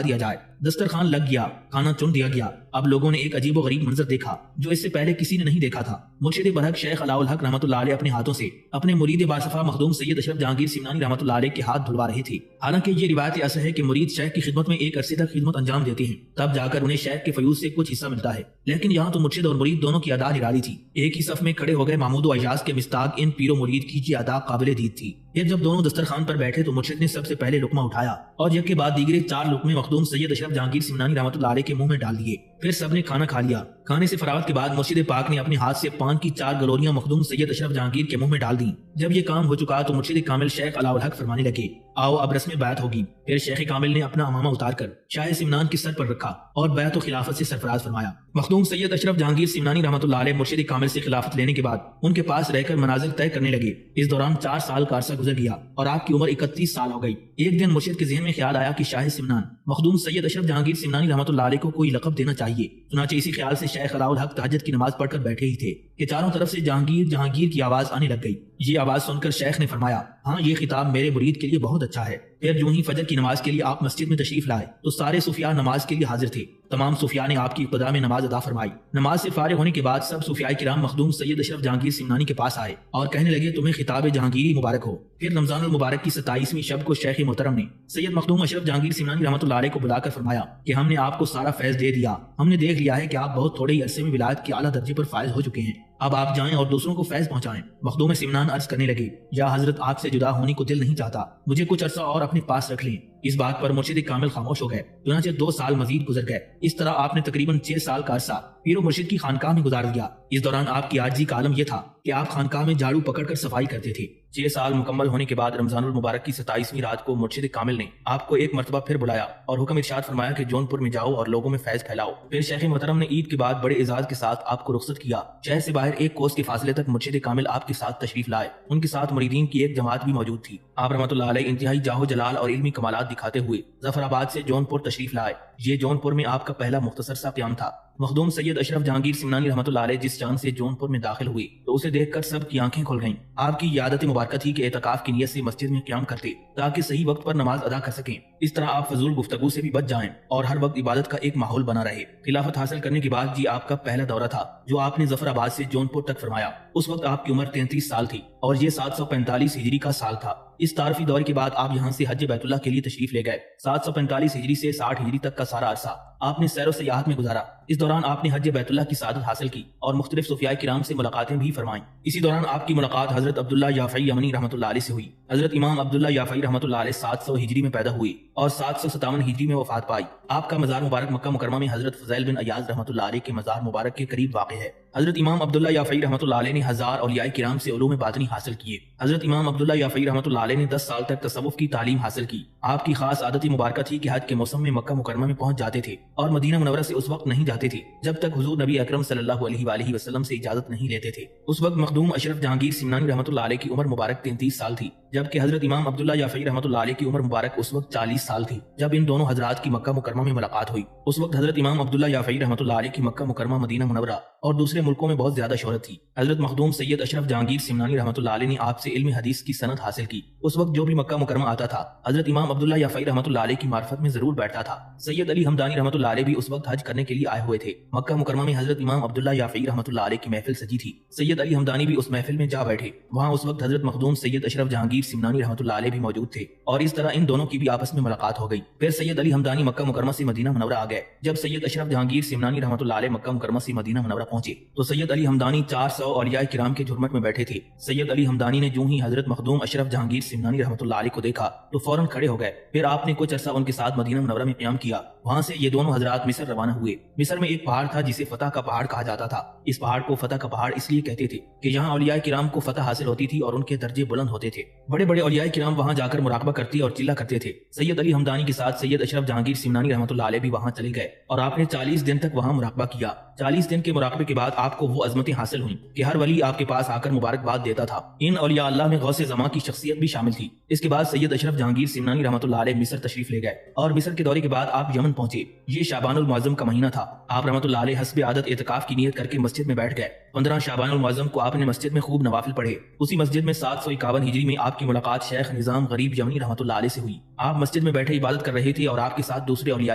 Speaker 1: دیا جائے۔ دسترخوان لگ گیا، کھانا چن دیا گیا۔ اب لوگوں نے ایک عجیب و غریب منظر دیکھا جو اس سے پہلے کسی نے نہیں دیکھا تھا۔ مرشد برحق شیخ علاء الحق رحمۃ اللہ علیہ اپنے ہاتھوں سے اپنے مرید باصفا مخدوم سید اشرف جہانگیر سمنانی رحمۃ اللہ علیہ کے ہاتھ دھلوا رہے تھے۔ حالانکہ یہ روایت ایسا ہے کہ مرید شیخ کی خدمت میں ایک عرصے تک خدمت انجام دیتے ہیں، تب جا کر انہیں شیخ کے فیوض سے کچھ حصہ ملتا ہے، لیکن یہاں تو مرشد اور مرید دونوں کی ادا نرالی تھی۔ ایک ہی صف میں کھڑے ہو گئے محمود و اعجاز کے مصداق ان پیر و مرید کی یہ ادا قابل دید تھی۔ پھر جب دونوں دسترخوان پر بیٹھے تو مرشد نے سب سے پہلے لقمہ اٹھایا اور یک کے بعد دیگرے 4 لقمے مخدوم سید اشرف جہانگیر سمنانی رحمۃ اللہ علیہ کے منہ میں ڈال دیے۔ پھر سب نے کھانا کھا لیا۔ کھانے سے فراغت کے بعد مرشد پاک نے اپنے ہاتھ سے پان کی 4 گلوریاں مخدوم سید اشرف جہانگیر کے منہ میں ڈال دیں۔ جب یہ کام ہو چکا تو مرشد کامل شیخ علاء الحق فرمانے لگے، آؤ اب رسم بیعت ہوگی۔ پھر شیخ کامل نے اپنا امامہ اتار کر شاہ سمنان کے سر پر رکھا اور بیعت و خلافت سے سرفراز فرمایا۔ مخدوم سید اشرف جہانگیر سمنانی رحمۃ اللہ علیہ مرشد کامل سے خلافت لینے کے بعد ان کے پاس رہ کر منازل طے کرنے لگے۔ اس دوران 4 سال کا عرصہ گزر گیا اور آپ کی عمر 31 سال ہو گئی۔ ایک دن مرشد کے ذہن میں خیال آیا کہ شاہ سمنان مخدوم سید اشرف جہانگیر سمنانی رحمۃ اللہ علیہ کو کوئی لقب دینا چاہیے۔ چنانچہ اسی خیال سے شیخ علاء الحق تہجد کی نماز پڑھ کر بیٹھے ہی تھے کہ چاروں طرف سے جہانگیر جہانگیر کی آواز آنے لگ گئی۔ یہ آواز سن کر شیخ نے فرمایا، ہاں یہ خطاب میرے مرید کے لیے بہت اچھا ہے۔ پھر جو ہی فجر کی نماز کے لیے آپ مسجد میں تشریف لائے تو سارے صوفیاء نماز کے لیے حاضر تھے۔ تمام صوفیاء نے آپ کی ابتدا میں نماز ادا فرمائی۔ نماز سے فارغ ہونے کے بعد سب صوفیاء کرام مخدوم سید اشرف جہانگیر سمنانی کے پاس آئے اور کہنے لگے، تمہیں خطاب جہانگیری مبارک ہو۔ پھر رمضان المبارک کی 27ویں شب کو شیخ محترم نے سید مخدوم اشرف جہانگیر سمنانی رحمۃ اللہ علیہ کو بلا کر فرمایا کہ ہم نے آپ کو سارا فیض دے دیا۔ ہم نے دیکھ لیا ہے کہ آپ بہت تھوڑے ہی عرصے میں ولایت کے اعلیٰ درجے پر فائز ہو چکے ہیں، اب آپ جائیں اور دوسروں کو فیض پہنچائیں۔ مخدوم سمنان عرض کرنے لگے، یا حضرت آپ سے جدا ہونے کو دل نہیں چاہتا، مجھے کچھ عرصہ اور اپنے پاس رکھ لیں۔ اس بات پر مرشد کامل خاموش ہو گئے۔ چنانچہ 2 سال مزید گزر گئے۔ اس طرح آپ نے تقریباً 6 سال کا عرصہ پیر و مرشد کی خانقاہ میں گزار دیا۔ اس دوران آپ کی عاجزی کا عالم یہ تھا کہ آپ خانقاہ میں جھاڑو پکڑ کر صفائی کرتے تھے۔ 6 سال مکمل ہونے کے بعد رمضان المبارک کی 27ویں رات کو مرشد کامل نے آپ کو ایک مرتبہ پھر بلایا اور حکم ارشاد فرمایا کہ جون پور میں جاؤ اور لوگوں میں فیض پھیلاؤ۔ پھر شیخ محترم نے عید کے بعد بڑے اعزاز کے ساتھ آپ کو رخصت کیا۔ شہر سے باہر 1 کوس کے فاصلے تک مرشد کامل آپ کے ساتھ تشریف لائے۔ ان کے ساتھ مریدین کی ایک جماعت بھی موجود تھی۔ آپ رحمۃ اللہ علیہ انتہائی جاہ و جلال اور علمی کمالات دکھاتے ہوئے ظفر آباد سے جون پور تشریف لائے۔ یہ جون پور میں آپ کا پہلا مختصر سا قیام تھا۔ مخدوم سید اشرف جہانگیر سمنانی رحمۃ اللہ علیہ جس چاند سے جون پور میں داخل ہوئے تو اسے دیکھ کر سب کی آنکھیں کھل گئیں۔ آپ کی عادت مبارکہ تھی کہ اعتکاف کی نیت سے مسجد میں قیام کرتے تاکہ صحیح وقت پر نماز ادا کر سکیں۔ اس طرح آپ فضول گفتگو سے بھی بچ جائیں اور ہر وقت عبادت کا ایک ماحول بنا رہے۔ خلافت حاصل کرنے کے بعد یہ آپ کا پہلا دورہ تھا جو آپ نے ظفر آباد سے جون پور تک فرمایا۔ اس وقت آپ کی عمر 33 سال تھی اور یہ 745 ہجری کا سال تھا۔ اس تعارفی دور کے بعد آپ یہاں سے حج بیت اللہ کے لیے تشریف لے گئے۔ 745 ہجری سے 60 ہجری تک کا سارا عرصہ آپ نے سیر و سیاحت میں گزارا۔ اس دوران آپ نے حج بیت اللہ کی سعادت حاصل کی اور مختلف صوفیاء کرام سے ملاقاتیں بھی فرمائیں۔ اسی دوران آپ کی ملاقات حضرت عبداللہ یافعی یمنی رحمۃ اللہ علیہ سے ہوئی۔ حضرت امام عبداللہ یافعی رحمۃ اللہ علیہ 700 ہجری میں پیدا ہوئے اور 757 ہجری میں وفات پائی۔ آپ کا مزار مبارک مکہ مکرمہ میں حضرت فضیل بن ایاز رحمۃ اللہ علیہ کے مزار مبارک کے قریب واقع ہے۔ حضرت امام عبداللہ یافعی رحمۃ اللہ علیہ نے 1000 اولیاء کرام سے علوم باطنی حاصل کیے۔ حضرت امام عبداللہ یافعی رحمۃ اللہ علیہ نے 10 سال تک تصوف کی تعلیم حاصل کی۔ آپ کی خاص عادت مبارکہ تھی کہ حج کے موسم میں مکہ مکرمہ میں پہنچ جاتے تھے اور مدینہ منورہ سے اس وقت نہیں جاتے تھے جب تک حضور نبی اکرم صلی اللہ علیہ وآلہ وسلم سے اجازت نہیں لیتے تھے۔ اس وقت مخدوم اشرف جہانگیر سمنانی رحمۃ اللہ علیہ کی عمر مبارک 33 سال تھی، جبکہ حضرت امام عبداللہ یافعی رحمۃ اللہ علیہ کی عمر مبارک اس وقت 40 سال تھی جب ان دونوں حضرات کی مکہ مکرمہ میں ملاقات ہوئی۔ اس وقت حضرت امام عبداللہ یافعی رحمۃ اللہ علیہ کی مکہ مکرمہ، مدینہ منورہ اور دوسرے ملکوں میں بہت زیادہ شہرت تھی۔ حضرت مخدوم سید اشرف جہانگیر سمنانی رحمۃ اللہ علیہ نے آپ سے علم حدیث کی سند حاصل کی۔ اس وقت جو بھی مکہ مکرمہ آتا تھا حضرت امام عبداللہ یافعی رحمۃ اللہ علیہ کی معرفت میں ضرور بیٹھتا تھا۔ سید علی ہمدانی رحمۃ اللہ علیہ بھی اس وقت حج کرنے کے لیے آئے ہوئے تھے۔ مکہ مکرمہ میں حضرت امام عبداللہ یافعی رحمۃ اللہ علیہ کی محفل سجی تھی۔ سید علی ہمدانی بھی اس محفل میں جا بیٹھے۔ وہاں اس وقت حضرت مخدوم سید اشرف جہانگیر سمنانی رحمۃ اللہ علیہ بھی موجود تھے اور اس طرح ان دونوں کی بھی آپس میں ملاقات ہو گئی۔ پھر سید علی ہمدانی مکہ مکرمہ سے مدینہ منورہ آ گئے۔ جب سید اشرف جہانگیر سمنانی رحمۃ اللہ علیہ مکہ مکرمہ سے مدینہ منورہ پہنچے تو سید علی ہمدانی 400 اولیاء کرام کے جھرمٹ میں بیٹھے تھے۔ سید علی ہمدانی نے جو ہی حضرت مخدوم اشرف جہانگیر سمنانی رحمۃ اللہ علیہ کو دیکھا تو فوراً کھڑے ہو گئے۔ پھر آپ نے کچھ عرصہ ان کے ساتھ مدینہ منورہ میں قیام کیا۔ وہاں سے یہ دونوں حضرات مصر روانہ ہوئے۔ مصر میں ایک پہاڑ تھا جسے فتح کا پہاڑ کہا جاتا تھا۔ اس پہاڑ کو فتح کا پہاڑ اس لیے کہتے تھے کہ یہاں اولیاء کرام کو فتح حاصل ہوتی تھی اور ان کے درجے بلند ہوتے تھے۔ بڑے بڑے اولیاء کرام وہاں جا کر مراقبہ کرتے اور چلا کرتے تھے۔ سید علی ہمدانی کے ساتھ سید اشرف جہانگیر سمنانی رحمۃ اللہ علیہ بھی وہاں چلے گئے اور آپ نے 40 دن تک وہاں مراقبہ کیا۔ 40 دن کے مراقبے کے بعد آپ کو وہ عظمتیں حاصل ہوئیں کہ ہر ولی آپ کے پاس آ کر مبارکباد دیتا تھا۔ ان اولیاء اللہ میں غوث زمان کی شخصیت بھی شامل تھی۔ اس کے بعد سید اشرف جہانگیر سمنانی رحمۃ اللہ علیہ مصر تشریف لے گئے اور مصر کے دورے کے بعد آپ یمن پہنچے۔ یہ شعبان المعظم کا مہینہ تھا۔ آپ رحمۃ اللہ علیہ حسب عادت اعتکاف کی نیت کر کے مسجد میں بیٹھ گئے۔ 15 شعبان المعظم کو آپ نے مسجد میں خوب نوافل پڑھے۔ اسی مسجد میں 751 ہجری میں آپ کی ملاقات شیخ نظام غریب یمنی رحمۃ اللہ علیہ سے ہوئی۔ آپ مسجد میں بیٹھے عبادت کر رہے تھے اور آپ کے ساتھ دوسرے اولیاء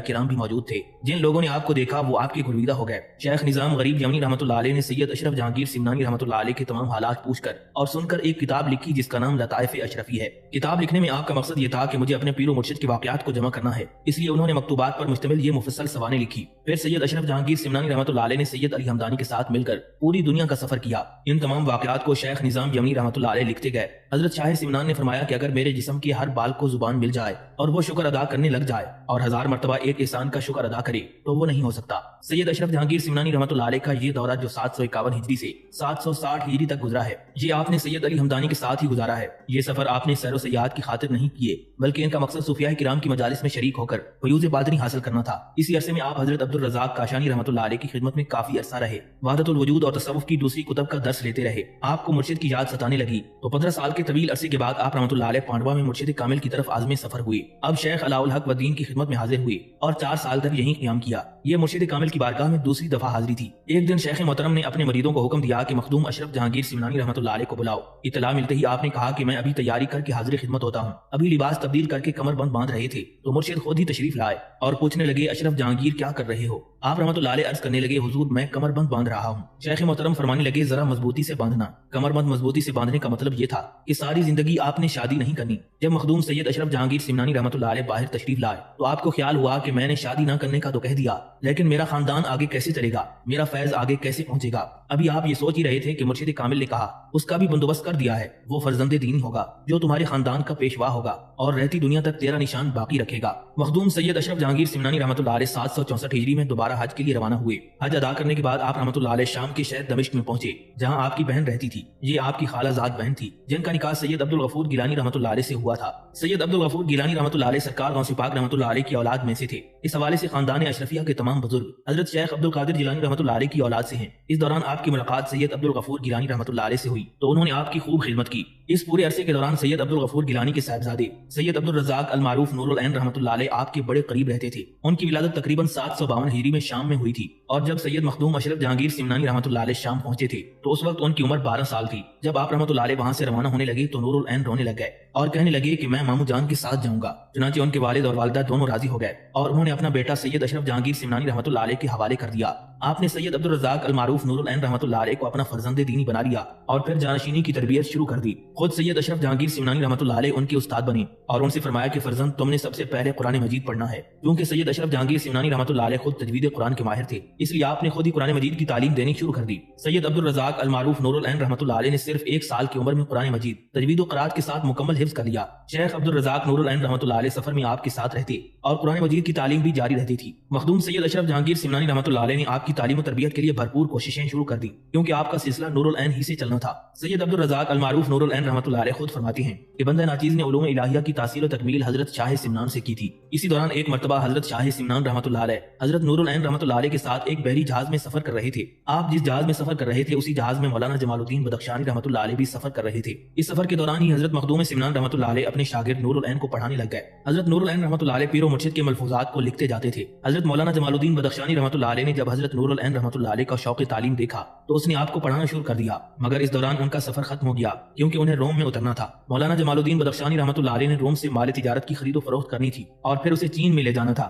Speaker 1: کرام بھی موجود تھے۔ جن لوگوں نے آپ کو دیکھا وہ آپ کے گرویدہ ہو گئے۔ شیخ نظام غریب یمنی رحمۃ اللہ علیہ نے سید اشرف جہانگیر سمنانی رحمۃ اللہ علیہ کے تمام حالات پوچھ کر اور سن کر ایک کتاب لکھی جس کا نام لطائف اشرفی ہے۔ کتاب لکھنے میں آپ کا مقصد یہ تھا کہ مجھے اپنے پیر و مرشد کے واقعات کو جمع کرنا ہے، اس لیے انہوں نے مکتوبات پر مشتمل یہ مفصل سوانح لکھی۔ پھر سید اشرف جہانگیر سمنانی رحمۃ اللہ علیہ نے سید علی ہمدانی کے ساتھ مل کر پوری دنیا کا سفر کیا۔ ان تمام واقعات کو شیخ نظام یمنی رحمۃ اللہ علیہ لکھتے گئے۔ حضرت شاہ سمنان نے فرمایا کہ اگر میرے جسم کے ہر بال کو زبان مل جائے اور وہ شکر ادا کرنے لگ جائے اور 1000 مرتبہ ایک احسان کا شکر ادا کرے تو وہ نہیں ہو سکتا۔ سید اشرف جہانگیر سمنانی رحمۃ اللہ علیہ کا یہ دورہ جو 751 ہجری سے 760 ہجری تک گزرا ہے، یہ آپ نے سید علی ہمدانی کے ساتھ ہی گزارا ہے۔ یہ سفر آپ نے سیر و سیاحت کی خاطر نہیں کیے بلکہ ان کا مقصد صوفیاء کرام کی مجالس میں شریک ہو کر فیوز باطنی حاصل کرنا تھا۔ اسی عرصے میں آپ حضرت عبد الرزاق کاشانی رحمۃ اللہ علیہ کی خدمت میں کافی عرصہ رہے۔ وحدت الوجود اور تصوف کی دوسری کتب کا درس لیتے رہے۔ آپ کو مرشد کی یاد ستانے لگی تو 15 سال کے طویل عرصے کے بعد آپ رحمۃ اللہ علیہ پانڈوا میں مرشد کامل کی طرف عازم سفر ہوئے۔ اب شیخ علاء الحق و دین کی خدمت میں حاضر ہوئے اور 4 سال تک یہیں قیام کیا۔ یہ مرشد کامل کی بارگاہ میں دوسری دفعہ حاضری تھی۔ ایک دن شیخ محترم نے اپنے مریدوں کو حکم دیا کہ مخدوم اشرف جہانگیر سمنانی رحمۃ اللہ علیہ کو بلاؤ۔ اطلاع ملتے ہی آپ نے کہا کہ میں ابھی تیاری کر کے حاضر خدمت ہوتا ہوں۔ ابھی لباس تبدیل کر کے کمر بند باندھ رہے تھے تو مرشد خود ہی تشریف لائے اور پوچھنے لگے اشرف جہانگیر کیا کر رہے ہو؟ آپ رحمۃ اللہ علیہ عرض کرنے لگے حضور میں کمر بند باندھ رہا ہوں۔ شیخ محترم فرمانے لگے ذرا مضبوطی سے باندھنا۔ کمر بند مضبوطی سے باندھنے کا مطلب یہ تھا کہ ساری زندگی آپ نے شادی نہیں کرنی۔ جب مخدوم سید اشرف جہانگیر سمنانی رحمۃ اللہ علیہ باہر تشریف لائے تو آپ کو خیال ہوا کہ میں نے شادی نہ کرنے کا تو کہہ دیا لیکن میرا خاندان آگے کیسے چلے گا، میرا فیض آگے کیسے پہنچے گا۔ ابھی آپ یہ سوچ ہی رہے تھے کہ مرشد کامل نے کہا اس کا بھی بندوبست کر دیا ہے، وہ فرزند دین ہوگا جو تمہارے خاندان کا پیشوا ہوگا اور رہتی دنیا تک تیرا نشان باقی رکھے گا۔ مخدوم سید اشرف جہانگیر سمنانی رحمۃ اللہ علیہ 764 ہجری میں دوبارہ حج کے لیے روانہ ہوئے۔ حج ادا کرنے کے بعد آپ رحمۃ اللہ علیہ شام کے شہر دمشق میں پہنچے جہاں آپ کی بہن رہتی تھی۔ یہ آپ کی خالہ زاد بہن تھی جن کا نکاح سید عبد الغفور گیلانی رحمۃ اللہ علیہ سے ہوا تھا۔ سید عبد الغفور گیلانی رحمۃ اللہ علیہ سرکار غوث پاک رحمۃ اللہ علیہ کی اولاد میں سے تھے۔ اس حوالے سے خاندان اشرفیہ کے تمام بزرگ حضرت شیخ عبد القادر جیلانی رحمۃ اللہ علیہ کی اولاد سے ہیں۔ اس دوران آپ کی ملاقات سید عبد الغفور گیلانی رحمۃ اللہ علیہ سے ہوئی تو انہوں نے آپ کی خوب خدمت کی۔ اس پورے عرصے کے دوران سید عبد الغفور گیلانی کے صاحبزادے سید عبد الرزاق المعروف نور العین رحمۃ اللہ علیہ آپ کے بڑے قریب رہتے تھے۔ ان کی ولادت تقریباً 752 ہجری میں شام میں ہوئی تھی اور جب سید مخدوم اشرف جہانگیر سمنانی رحمۃ اللہ علیہ شام پہنچے تھے تو اس وقت ان کی عمر 12 سال تھی۔ جب آپ رحمۃ اللہ علیہ وہاں سے روانہ ہونے لگے تو نور العین رونے لگ گئے اور کہنے لگے کہ میں مامو جان کے ساتھ جاؤں گا۔ چنانچہ ان کے والد اور والدہ دونوں راضی ہو گئے اور انہوں نے اپنا بیٹا سید اشرف جہانگیر سمنانی رحمۃ اللہ علیہ کے حوالے کر دیا۔ آپ نے سید عبد الرزاق المعروف نور العین رحمۃ اللہ علیہ کو اپنا فرزند دینی بنا لیا اور پھر جانشینی کی تربیت شروع کر دی۔ خود سید اشرف جہانگیر سمنانی رحمۃ اللہ علیہ ان کے استاد بنے اور ان سے فرمایا کہ فرزند تم نے سب سے پہلے قرآن مجید پڑھنا ہے۔ کیونکہ سید اشرف جہانگیر سمنانی رحمۃ اللہ علیہ خود تجوید قرآن کے ماہر تھے اس لیے آپ نے خود ہی قرآن مجید کی تعلیم دینی شروع کر دی۔ سید عبد الرزاق المعروف نور العین رحمۃ اللہ علیہ نے صرف 1 سال کی عمر میں قرآن مجید تجوید و قرات کے ساتھ مکمل حفظ کر لیا۔ شیخ عبد الرزاق نور العین رحمۃ اللہ علیہ سفر میں آپ کے ساتھ رہتے اور قرآن مجید کی تعلیم بھی جاری رہتی تھی۔ مخدوم سید اشرف جہانگیر سمنانی رحمۃ اللہ علیہ نے آپ کی تعلیم و تربیت کے لیے بھرپور کوششیں شروع کر دی کیونکہ آپ کا سلسلہ نور العین ہی سے چلنا تھا۔ سید عبد الرزاق المعروف نور العین رحمۃ اللہ علیہ خود فرماتے ہیں کہ بندہ ناچیز نے علوم الہیہ کی تحصیل و تکمیل حضرت شاہ سمنان سے کی تھی۔ اسی دوران ایک مرتبہ حضرت شاہ سمنان رحمۃ اللہ علیہ حضرت نور العین رحمۃ اللہ علیہ کے ساتھ ایک بحری جہاز میں سفر کر رہے تھے۔ آپ جس جہاز میں سفر کر رہے تھے اسی جہاز میں مولانا جمال الدین بدخشانی رحمۃ اللہ علیہ بھی سفر کر رہے تھے۔ اس سفر کے دوران ہی حضرت مخدوم سمنان رحمۃ اللہ علیہ اپنے شاگرد نور العین کو پڑھانے لگ گئے۔ حضرت نور العین رحمۃ اللہ علیہ پیر و مرشد کے ملفوظات کو لکھتے جاتے تھے۔ حضرت مولانا جمال الدین بدخشانی رحمۃ اللہ علیہ نے جب حضرت نور العین رحمۃ اللہ علیہ کا شوق تعلیم دیکھا تو اس نے آپ کو پڑھانا شروع کر دیا، مگر اس دوران ان کا سفر ختم ہو گیا کیونکہ انہیں روم میں اترنا تھا۔ مولانا جمال الدین بدخشانی رحمۃ اللہ علیہ نے روم سے مال تجارت کی خرید و فروخت کرنی تھی اور پھر اسے چین میں لے جانا تھا۔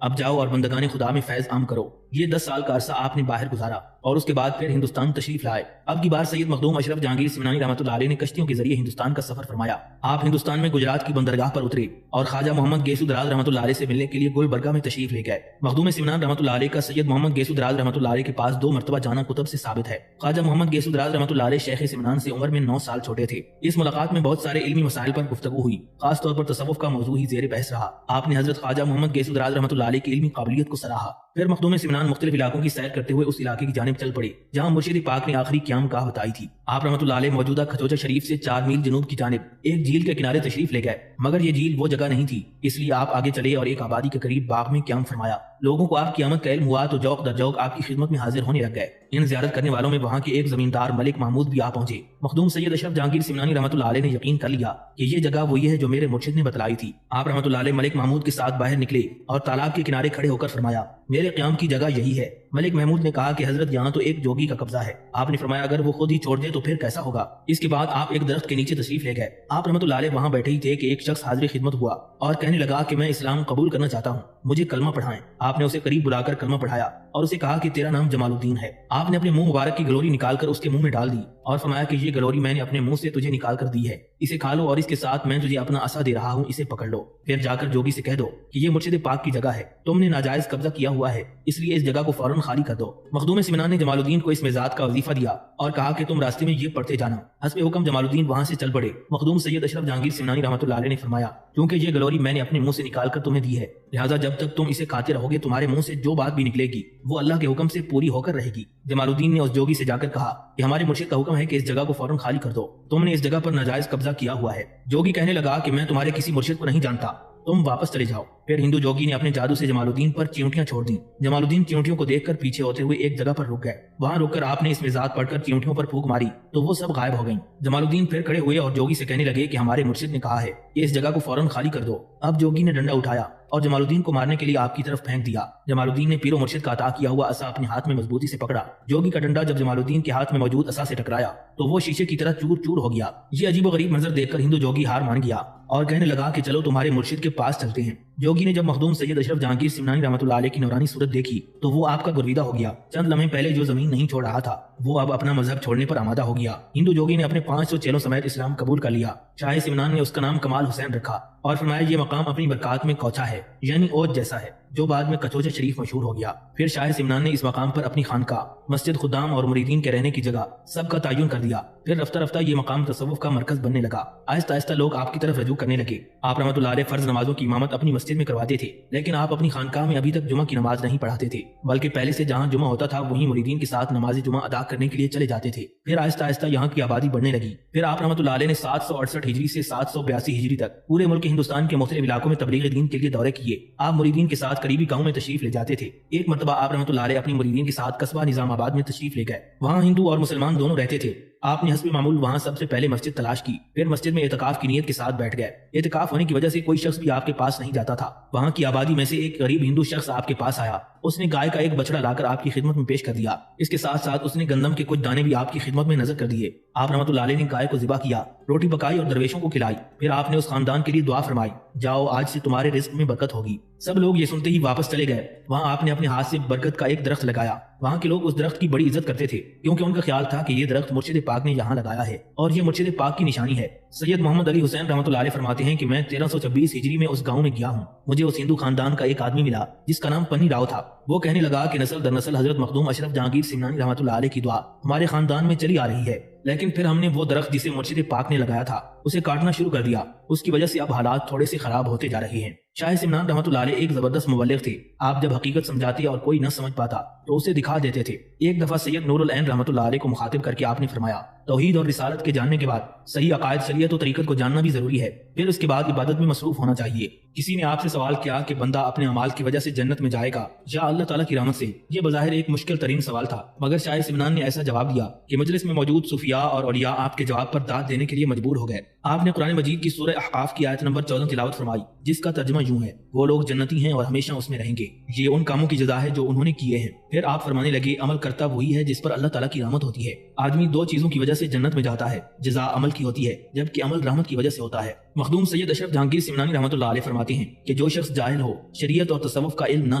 Speaker 1: اب جاؤ اور بندگان خدا میں فیض عام کرو۔ یہ 10 سال کا عرصہ آپ نے باہر گزارا اور اس کے بعد پھر ہندوستان تشریف لائے۔ اب کی بار سید مخدوم اشرف جہانگیر سمنانی رحمۃ اللہ علیہ نے کشتیوں کے ذریعے ہندوستان کا سفر فرمایا۔ آپ ہندوستان میں گجرات کی بندرگاہ پر اترے اور خواجہ محمد گیسو دراز رحمۃ اللہ علیہ سے ملنے کے لیے گلبرگہ میں تشریف لے گئے۔ مخدوم سمنان رحمۃ اللہ علیہ کا سید محمد گیسو دراز رحمۃ اللہ علیہ کے پاس 2 مرتبہ جانا کتب سے ثابت ہے۔ خواجہ محمد گیسو دراز رحمۃ اللہ علیہ شیخ سمنان سے عمر میں 9 سال چھوٹے تھے۔ اس ملاقات میں بہت سارے علمی مسائل پر گفتگو ہوئی، خاص طور پر تصوف کا موضوع ہی زیر بحث رہا۔ آپ نے حضرت خواجہ محمد گیسو دراز رحمۃ اللہ علیہ کی علمی قابلیت کو سراہا۔ پھر مخدوم سمنان مختلف علاقوں کی سیر کرتے ہوئے اس علاقے کی جانب چل پڑے جہاں مرشد پاک نے آخری قیام گاہ بتائی تھی۔ آپ رحمۃ اللہ علیہ موجودہ کھچوچا شریف سے 4 میل جنوب کی جانب ایک جھیل کے کنارے تشریف لے گئے، مگر یہ جھیل وہ جگہ نہیں تھی، اس لیے آپ آگے چلے اور ایک آبادی کے قریب باغ میں قیام فرمایا۔ لوگوں کو آپ کی آمد کا علم ہوا تو جوق در جوق آپ کی خدمت میں حاضر ہونے لگ گئے۔ ان زیارت کرنے والوں میں وہاں کے ایک زمیندار ملک محمود بھی آ پہنچے۔ مخدوم سید اشرف جہانگیر سمنانی رحمۃ اللہ علیہ نے یقین کر لیا کہ یہ جگہ وہی ہے جو میرے مرشد نے بتلائی تھی۔ آپ رحمۃ اللہ علیہ ملک محمود کے ساتھ باہر نکلے اور تالاب کے کنارے کھڑے ہو کر فرمایا، میرے قیام کی جگہ یہی ہے۔ ملک محمود نے کہا کہ حضرت یہاں تو ایک جوگی کا قبضہ ہے۔ آپ نے فرمایا اگر وہ خود ہی چھوڑ دے تو پھر کیسا ہوگا؟ اس کے بعد آپ ایک درخت کے نیچے تشریف لے گئے۔ آپ رحمۃ اللہ علیہ وہاں بیٹھے ہی تھے کہ ایک شخص حاضر خدمت ہوا اور کہنے لگا کہ میں اسلام قبول کرنا چاہتا ہوں، مجھے کلمہ پڑھائیں۔ آپ نے اسے قریب بلا کر کلمہ پڑھایا اور اسے کہا کہ تیرا نام جمال الدین ہے۔ آپ نے اپنے منہ مبارک کی گلوری نکال کر اس کے منہ میں ڈال دی اور فرمایا کہ یہ گلوری میں نے اپنے منہ سے تجھے نکال کر دی ہے، اسے کھا لو اور اس کے ساتھ میں تجھے اپنا عصا دے رہا ہوں، اسے پکڑ لو۔ پھر جا کر جوگی سے کہہ دو کہ یہ مرشد پاک کی جگہ ہے، تم نے ناجائز قبضہ کیا ہوا ہے، اس لیے اس جگہ کو فوراً خالی کر دو۔ مخدوم سمنان نے جمال الدین کو اس مزاج کا وظیفہ دیا اور کہا کہ تم راستے میں یہ پڑھتے جانا۔ حسب حکم جمال الدین وہاں سے چل پڑے۔ مخدوم سید اشرف جہانگیر سمنانی رحمۃ اللہ علیہ نے فرمایا، کیونکہ یہ گلوری میں نے اپنے منہ سے نکال کر تمہیں دی ہے، لہٰذا جب تک تم اسے کھاتے رہو گے تمہارے منہ سے جو بات بھی نکلے گی وہ اللہ کے حکم سے پوری ہو کر رہے گی۔ جمال الدین نے اس جوگی سے جا کر کہا کہ ہمارے مرشد کا حکم ہے کہ اس جگہ کو فوراً خالی کر دو، تم نے اس جگہ پر ناجائز قبضہ کیا ہوا ہے۔ جوگی کہنے لگا کہ میں تمہارے کسی مرشد کو نہیں جانتا، تم واپس چلے جاؤ۔ پھر ہندو جوگی نے اپنے جادو سے جمال الدین پر چیونٹیاں چھوڑ دیں۔ جمال الدین چیونٹیوں کو دیکھ کر پیچھے ہوتے ہوئے ایک جگہ پر رک گئے۔ وہاں رک کر آپ نے اس مزاج پڑھ کر چیونٹیوں پر پھونک ماری تو وہ سب غائب ہو گئیں۔ جمال الدین پھر کھڑے ہوئے اور جوگی سے کہنے لگے کہ ہمارے مرشد نے کہا ہے کہ اس جگہ کو فوراً خالی کر دو۔ اب جوگی نے ڈنڈا اٹھایا اور جمال الدین کو مارنے کے لیے آپ کی طرف پھینک دیا۔ جمال الدین نے پیر و مرشد کا عطا کیا ہوا عصا اپنے ہاتھ میں مضبوطی سے پکڑا۔ جوگی کا ڈنڈا جب جمال الدین کے ہاتھ میں موجود عصا سے ٹکرایا تو وہ شیشے کی طرح چور چور ہو گیا۔ یہ عجیب و غریب منظر دیکھ کر ہندو جوگی ہار مان گیا اور کہنے لگا کہ چلو تمہارے مرشد کے پاس چلتے ہیں۔ جوگی نے جب مخدوم سید اشرف جہانگیر سمنانی رحمۃ اللہ علیہ کی نورانی صورت دیکھی تو وہ آپ کا گرویدہ ہو گیا۔ چند لمحے پہلے جو زمین نہیں چھوڑ رہا تھا وہ اب اپنا مذہب چھوڑنے پر آمادہ ہو گیا۔ ہندو جوگی نے اپنے 500 چیلوں سمیت اسلام قبول کر لیا۔ شاہ سمنان نے اس کا نام کمال حسین رکھا اور فرمایا یہ مقام اپنی برکات میں کوچا ہے، یعنی اوج جیسا ہے، جو بعد میں کچوچا شریف مشہور ہو گیا۔ پھر شاہ سمنان نے اس مقام پر اپنی خانقاہ، مسجد، خدام اور مریدین کے رہنے کی جگہ سب کا تعین کر دیا۔ پھر رفتہ رفتہ یہ مقام تصوف کا مرکز بننے لگا۔ آہستہ آہستہ لوگ آپ کی طرف رجوع کرنے لگے۔ آپ رحمۃ اللہ علیہ فرض نمازوں کی امامت اپنی مسجد میں کرواتے تھے، لیکن آپ اپنی خانقاہ میں ابھی تک جمعہ کی نماز نہیں پڑھاتے تھے، بلکہ پہلے سے جہاں جمعہ ہوتا تھا وہیں مریدین کے ساتھ نماز جمعہ ادا کرنے کے لیے چلے جاتے تھے۔ پھر آہستہ آہستہ یہاں کی آبادی بڑھنے لگی۔ پھر آپ رحمۃ اللہ علیہ نے 768 ہجری سے 782 ہجری تک پورے ملک ہندوستان کے مختلف علاقوں میں تبلیغ دین کے لیے دورے کیے۔ آپ مریدین کے ساتھ قریبی گاؤں میں تشریف لے جاتے تھے۔ ایک مرتبہ آپ رحمۃ اللہ علیہ اپنی مریدین کے ساتھ قصبہ نظام آباد میں تشریف لے گئے۔ وہاں ہندو اور مسلمان دونوں رہتے تھے۔ آپ نے حسب معمول وہاں سب سے پہلے مسجد تلاش کی، پھر مسجد میں اعتکاف کی نیت کے ساتھ بیٹھ گئے۔ اعتکاف ہونے کی وجہ سے کوئی شخص بھی آپ کے پاس نہیں جاتا تھا۔ وہاں کی آبادی میں سے ایک غریب ہندو شخص آپ کے پاس آیا۔ اس نے گائے کا ایک بچڑا لا کر آپ کی خدمت میں پیش کر دیا۔ اس کے ساتھ ساتھ اس نے گندم کے کچھ دانے بھی آپ کی خدمت میں نظر کر دیے۔ آپ رحمۃ اللہ علیہ نے گائے کو ذبح کیا، روٹی پکائی اور درویشوں کو کھلائی۔ پھر آپ نے اس خاندان کے لیے دعا فرمائی، جاؤ آج سے تمہارے رزق میں برکت ہوگی۔ سب لوگ یہ سنتے ہی واپس چلے گئے۔ وہاں آپ نے اپنے ہاتھ سے برکت کا ایک درخت لگایا۔ وہاں کے لوگ اس درخت کی بڑی عزت کرتے تھے کیونکہ ان کا خیال تھا کہ یہ درخت مرشد پاک نے یہاں لگایا ہے اور یہ مرشد پاک کی نشانی ہے۔ سید محمد علی حسین رحمۃ اللہ علیہ فرماتے ہیں کہ میں 1326 ہجری میں اس گاؤں میں گیا ہوں۔ مجھے اس ہندو خاندان کا ایک آدمی ملا جس کا نام پنی راؤ تھا۔ وہ کہنے لگا کہ نسل در نسل حضرت مخدوم اشرف جہانگیر سمنانی رحمۃ اللہ علیہ کی دعا ہمارے خاندان میں چلی آ رہی ہے، لیکن پھر ہم نے وہ درخت جسے مرشد پاک نے لگایا تھا اسے کاٹنا شروع کر دیا۔ اس کی وجہ سے اب حالات تھوڑے سے خراب ہوتے جا رہے ہیں۔ شاہ سمنان رحمۃ اللہ علیہ ایک زبردست مبلغ تھے۔ آپ جب حقیقت سمجھاتے اور کوئی نہ سمجھ پاتا تو اسے دکھا دیتے تھے۔ ایک دفعہ سید نور العین رحمۃ اللہ علیہ کو مخاطب کر کے آپ نے فرمایا، توحید اور رسالت کے جاننے کے بعد صحیح عقائد، شریعت و طریقت کو جاننا بھی ضروری ہے، پھر اس کے بعد عبادت میں مصروف ہونا چاہیے۔ کسی نے آپ سے سوال کیا کہ بندہ اپنے اعمال کی وجہ سے جنت میں جائے گا یا اللہ تعالیٰ کی رحمت سے؟ یہ بظاہر ایک مشکل ترین سوال تھا، مگر شاہ سمنان نے ایسا جواب دیا کہ مجلس میں موجود صوفیاء اور اولیاء آپ کے جواب پر داد دینے کے لیے مجبور ہو گئے۔ آپ نے قرآن مجید کی سورہ احقاف کی آیت نمبر 14 تلاوت فرمائی، جس کا ترجمہ یوں ہے، وہ لوگ جنتی ہیں اور ہمیشہ اس میں رہیں گے، یہ ان کاموں کی جزا ہے جو انہوں نے کیے ہیں۔ پھر آپ فرمانے لگے، عمل کرتا وہی ہے جس پر اللہ تعالیٰ کی رحمت ہوتی ہے۔ آدمی 2 چیزوں کی وجہ سے جنت میں جاتا ہے، جزا عمل کی ہوتی ہے جبکہ عمل رحمت کی وجہ سے ہوتا ہے۔ مخدوم سید اشرف جہانگیر سمنانی رحمۃ اللہ علیہ فرماتے ہیں کہ جو شخص جاہل ہو، شریعت اور تصوف کا علم نہ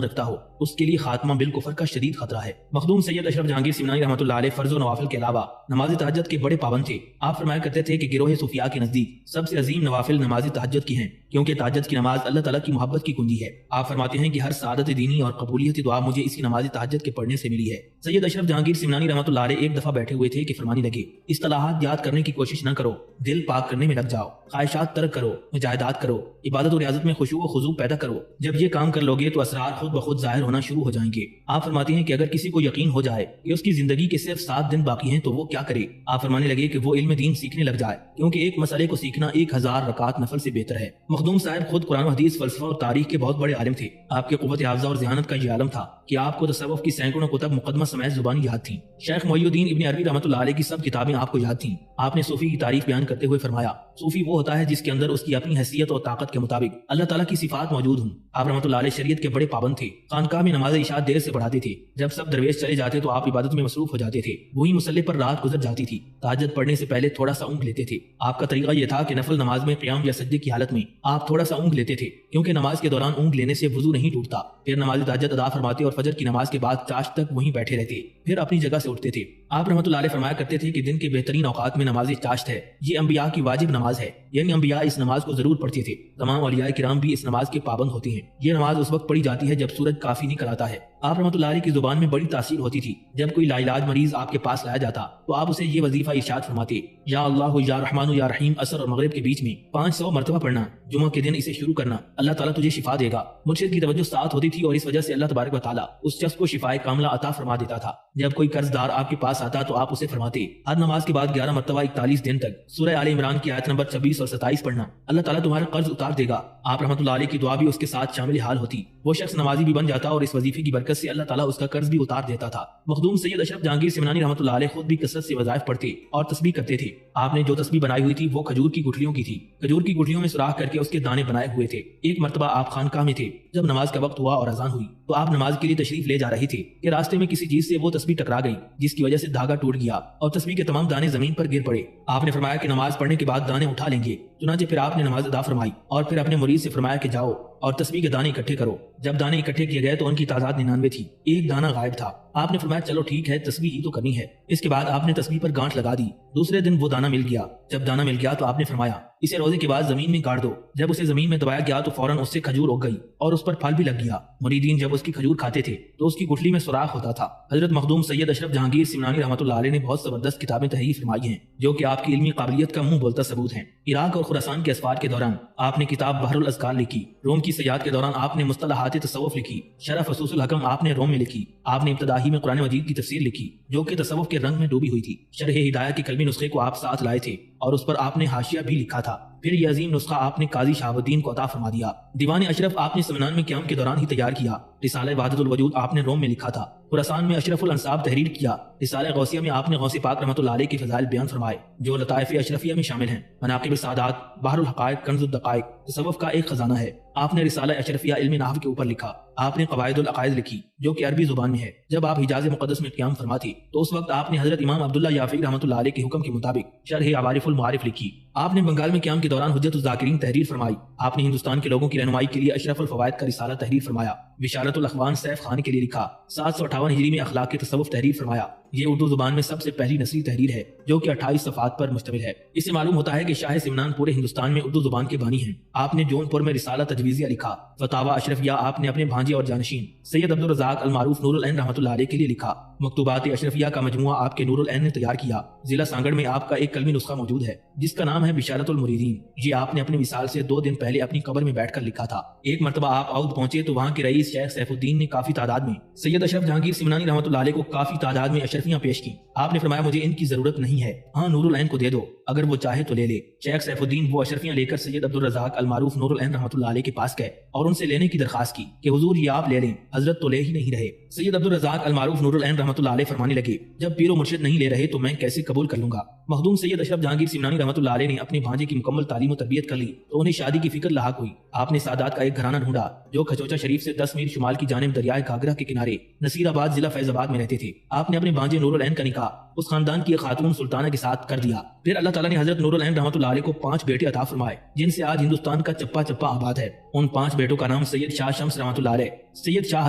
Speaker 1: رکھتا ہو، اس کے لیے خاتمہ بالکفر کا شدید خطرہ ہے۔ مخدوم سید اشرف جہانگیر سمنانی رحمۃ اللہ علیہ فرض و نوافل کے علاوہ نماز تہجد کے بڑے پابند تھے۔ آپ فرمایا کرتے تھے کہ گروہ صوفیاء کے نزدیک سب سے عظیم نوافل نماز تہجد کی ہیں، کیونکہ تہجد کی نماز اللہ تعالیٰ کی محبت کی کنجی ہے۔ آپ فرماتے ہیں کہ ہر سعادت دینی اور قبولیت دعا مجھے اسی نماز تہجد کے پڑھنے سے ملی ہے۔ سید اشرف جہانگیر سمنانی رحمۃ اللہ علیہ ایک دفعہ بیٹھے ہوئے تھے کہ فرمانے لگے، اصطلاحات یاد کرنے کی کوشش نہ کرو، دل پاک کرنے میں لگ جاؤ، خواہشات ترک کرو، مجاہدات کرو، عبادت و ریاضت میں خشوع و خضوع پیدا کرو۔ جب یہ کام کر لوگے تو اسرار خود بخود ظاہر ہونا شروع ہو جائیں گے۔ آپ فرماتے ہیں کہ اگر کسی کو یقین ہو جائے کہ اس کی زندگی کے صرف 7 دن باقی ہیں تو وہ کیا کرے؟ آپ فرمانے لگے کہ وہ علم دین سیکھنے لگ جائے، کیونکہ ایک مسئلے کو سیکھنا 1000 رکعت نفل سے بہتر ہے۔ مخدوم صاحب خود قرآن و حدیث، فلسفہ اور تاریخ کے بہت بڑے عالم تھے۔ آپ کے قوت حافظہ اور ذہانت کا یہ عالم تھا کہ آپ کو تصوف کی سینکڑوں کتب مقدمہ سمیت زبانی یاد تھیں۔ شیخ محی الدین ابن عربی رحمۃ اللہ علیہ کی سب کتابیں آپ کو یاد تھیں۔ آپ نے صوفی کی تعریف بیان کرتے ہوئے فرمایا، صوفی وہ ہوتا ہے جس کے اندر اس کی اپنی حیثیت اور طاقت کے مطابق اللہ تعالیٰ کی صفات موجود ہوں۔ آپ رحمۃ اللہ علیہ شریعت کے بڑے پابند تھے۔ خانقاہ میں نماز عشاء دیر سے پڑھاتے تھے۔ جب سب درویش چلے جاتے تو آپ عبادت میں مصروف ہو جاتے تھے۔ وہی مصلی پر رات گزر جاتی تھی۔ تہجد پڑھنے سے پہلے تھوڑا سا اونگ لیتے تھے۔ آپ کا طریقہ یہ تھا کہ نفل نماز میں قیام یا سجدے کی حالت میں آپ تھوڑا سا اونگ لیتے تھے، کیونکہ نماز کے دوران اونگ لینے سے وضو نہیں ٹوٹتا۔ پھر نماز تہجد ادا فرماتے اور فجر کی نماز کے بعد چاش تک وہیں بیٹھے رہتے، پھر اپنی جگہ سے اٹھتے تھے۔ آپ رحمۃ اللہ علیہ فرمایا کرتے تھے کہ دن کے بہترین اوقات میں نماز چاشت ہے، یہ انبیاء کی واجب نماز ہے، یعنی انبیاء اس نماز کو ضرور پڑھتے تھے۔ تمام اولیاء کرام بھی اس نماز کے پابند ہوتے ہیں۔ یہ نماز اس وقت پڑھی جاتی ہے جب سورج کافی نہیں کراتا ہے۔ آپ رحمۃ اللہ علیہ کی زبان میں بڑی تاثیر ہوتی تھی۔ جب کوئی لاعلاج مریض آپ کے پاس لایا جاتا تو آپ اسے یہ وظیفہ ارشاد فرماتے، یا اللہ یا رحمان یا رحیم عصر اور مغرب کے بیچ میں 500 مرتبہ پڑھنا، جمعہ کے دن اسے شروع کرنا، اللہ تعالیٰ تجھے شفا دے گا۔ مرشد کی توجہ ساتھ ہوتی تھی اور اس وجہ سے اللہ تبارک و تعالیٰ اس شخص کو شفائے کاملہ عطا فرما دیتا تھا۔ جب کوئی قرض دار آپ کے پاس آتا تو آپ اسے فرماتے، ہر نماز کے بعد 11 مرتبہ 41 دن تک سورہ آل عمران کی آیت نمبر 26 اور 27 پڑھنا، اللہ تعالیٰ تمہارا قرض اتار دے گا۔ آپ رحمۃ اللہ علیہ کی دعا بھی اس کے ساتھ شامل حال ہوتی۔ وہ شخص نمازی بھی بن جاتا اور اس وظیفے کی برکت سے اللہ تعالیٰ اس کا قرض بھی اتار دیتا تھا۔ مخدوم سید اشرف جہانگیر سمنانی رحمۃ اللہ علیہ خود بھی کثرت سے وظائف پڑھتے اور تسبیح کرتے تھے۔ آپ نے جو تسبیح بنائی ہوئی تھی وہ کھجور کی گٹھلیوں کی تھی۔ کھجور کی گٹھلیوں میں سوراخ کر کے اس کے دانے بنائے ہوئے تھے۔ ایک مرتبہ آپ خانقاہ میں تھے، جب نماز کا وقت ہوا اور اذان ہوئی تو آپ نماز کے لیے تشریف لے جا رہے تھے کہ راستے میں کسی چیز سے وہ تسبیح ٹکرا گئی، جس کی وجہ سے دھاگا ٹوٹ گیا اور تسبیح کے تمام دانے زمین پر گر پڑے۔ آپ نے فرمایا کہ نماز پڑھنے کے بعد دانے اٹھا لیں گے۔ چنانچہ پھر آپ نے نماز ادا فرمائی اور پھر اپنے مرید سے فرمایا کہ جاؤ اور تسبیح کے دانے اکٹھے کرو۔ جب دانے اکٹھے کیے گئے تو ان کی تعداد 99 تھی، ایک دانہ غائب تھا۔ آپ نے فرمایا چلو ٹھیک ہے، تسبیح ہی تو کرنی ہے۔ اس کے بعد آپ نے تسبیح پر گانٹھ لگا دی۔ دوسرے دن وہ دانہ مل گیا۔ جب دانہ مل گیا تو آپ نے فرمایا اسے روزے کے بعد زمین میں گاڑ دو۔ جب اسے زمین میں دبایا گیا تو فوراً اس سے کھجور اگ گئی اور اس پر پھل بھی لگ گیا۔ مریدین جب اس کی کھجور کھاتے تھے تو اس کی گٹھلی میں سوراخ ہوتا تھا۔ حضرت مخدوم سید اشرف جہانگیر سمنانی رحمۃ اللہ علیہ نے بہت زبردست کتابیں تحریر فرمائی ہیں جو کہ آپ کی علمی قابلیت کا منہ بولتا ثبوت ہیں۔ عراق اور خراسان کے اسفار کے دوران آپ نے کتاب بحر الاذکار لکھی۔ روم کی سیاحت کے دوران آپ نے مصطلحات تصوف لکھی۔ شرح فصوص الحکم آپ نے روم میں لکھی۔ آپ نے ابتدائی میں قرآن مجید کی تفسیر لکھی جو کہ تصوف کے رنگ میں ڈوبی ہوئی تھی۔ شرح ہدایہ کے کلمی نسخے کو آپ ساتھ لائے تھے اور اس پر آپ نے حاشیہ بھی لکھا تھا۔ پھر یہ عظیم نسخہ آپ نے قاضی شہاب الدین کو عطا فرما دیا۔ دیوان اشرف آپ نے سمنان میں قیام کے دوران ہی تیار کیا۔ رسالہ وحدت الوجود آپ نے روم میں لکھا تھا۔ خراسان میں اشرف الانصاب تحریر کیا۔ رسالہ غوثیہ میں آپ نے غوث پاک رحمۃ اللہ علیہ کے فضائل بیان فرمائے جو لطائف اشرفیہ میں شامل ہیں۔ مناقب سعادات، بحر الحقائق، کنز الدقائق تصوف کا ایک خزانہ ہے۔ آپ نے رسالہ اشرفیہ علم نحو کے اوپر لکھا۔ آپ نے قواعد العقائد لکھی جو کہ عربی زبان میں ہے۔ جب آپ حجاز مقدس میں قیام فرما تھے تو اس وقت آپ نے حضرت امام عبداللہ یافعی رحمۃ اللہ علیہ کے حکم کے مطابق شرح عوارف المعارف لکھی۔ آپ نے بنگال میں قیام کے دوران حجت الذاکرین تحریر فرمائی۔ آپ نے ہندوستان کے لوگوں کی رہنمائی کے لیے اشرف الفوائد کا رسالہ تحریر فرمایا۔ بشارت الاخوان سیف خان کے لیے لکھا۔ 758 ہجری میں اخلاق کے تصوف تحریر فرمایا۔ یہ اردو زبان میں سب سے پہلی نثری تحریر ہے جو کہ 28 صفحات پر مشتمل ہے۔ اس سے معلوم ہوتا ہے کہ شاہ سمنان پورے ہندوستان میں اردو زبان کے بانی ہیں۔ آپ نے جون پور میں رسالہ تجویزیہ لکھا۔ فتاوی اشرفیہ آپ نے اپنے بھانجے اور جانشین سید عبدالرزاق المعروف نور العین رحمۃ اللہ علیہ کے لیے لکھا۔ مکتوبات اشرفیہ کا مجموعہ آپ کے نور العین نے تیار کیا۔ ضلع سانگڑ میں آپ کا ایک کلمی نسخہ موجود ہے جس کا نام ہے بشارت المریدین۔ یہ آپ نے اپنے وصال سے 2 دن پہلے اپنی قبر میں بیٹھ کر لکھا تھا۔ ایک مرتبہ آپ اودھ پہنچے تو وہاں کے رئیس شیخ سیف الدین نے کافی تعداد میں سید اشرف جہانگیر سمنانی رحمۃ اللہ علیہ کو کافی تعداد میں اشرفیاں پیش کی۔ آپ نے فرمایا مجھے ان کی ضرورت نہیں ہے، ہاں نور العین کو دے دو، اگر وہ چاہے تو لے لے۔ شیخ سیف الدین وہ اشرفیاں لے کر سید عبدالرزاق المعروف نور العین رحمۃ اللہ علیہ کے پاس گئے اور ان سے لینے کی درخواست کی کہ حضور یہ آپ لے لیں۔ حضرت تو لے ہی نہیں رہے۔ سید عبدالرزاق المعروف نور العین رحمۃ اللہ علیہ فرمانے لگے جب پیر و مرشد نہیں لے رہے تو میں کیسے قبول کر لوں گا۔ مخدوم سید اشرف جہانگیر سمنانی رحمۃ اللہ علیہ نے اپنے بھانجے کی مکمل تعلیم و تربیت کر لی تو انہیں شادی کی فکر لاحق ہوئی۔ آپ نے سادات کا ایک گھرانہ ڈھونڈا جو کھچوچا شریف سے 10 میل شمال کی جانب دریائے گھاگرا کے کنارے نصیر آباد ضلع فیض آباد میں رہتے تھے۔ آپ نے اپنے بھانجے نور العین کا نکاح اس خاندان کی ایک خاتون سلطانہ کے ساتھ کر دیا۔ پھر اللہ تعالیٰ نے حضرت نور العین رحمۃ اللہ علیہ کو 5 بیٹے عطا فرمائے جن سے آج ہندوستان کا چپا چپا آباد ہے۔ ان 5 بیٹوں کا نام سید شاہ شمس رحمۃ اللہ علیہ، سید شاہ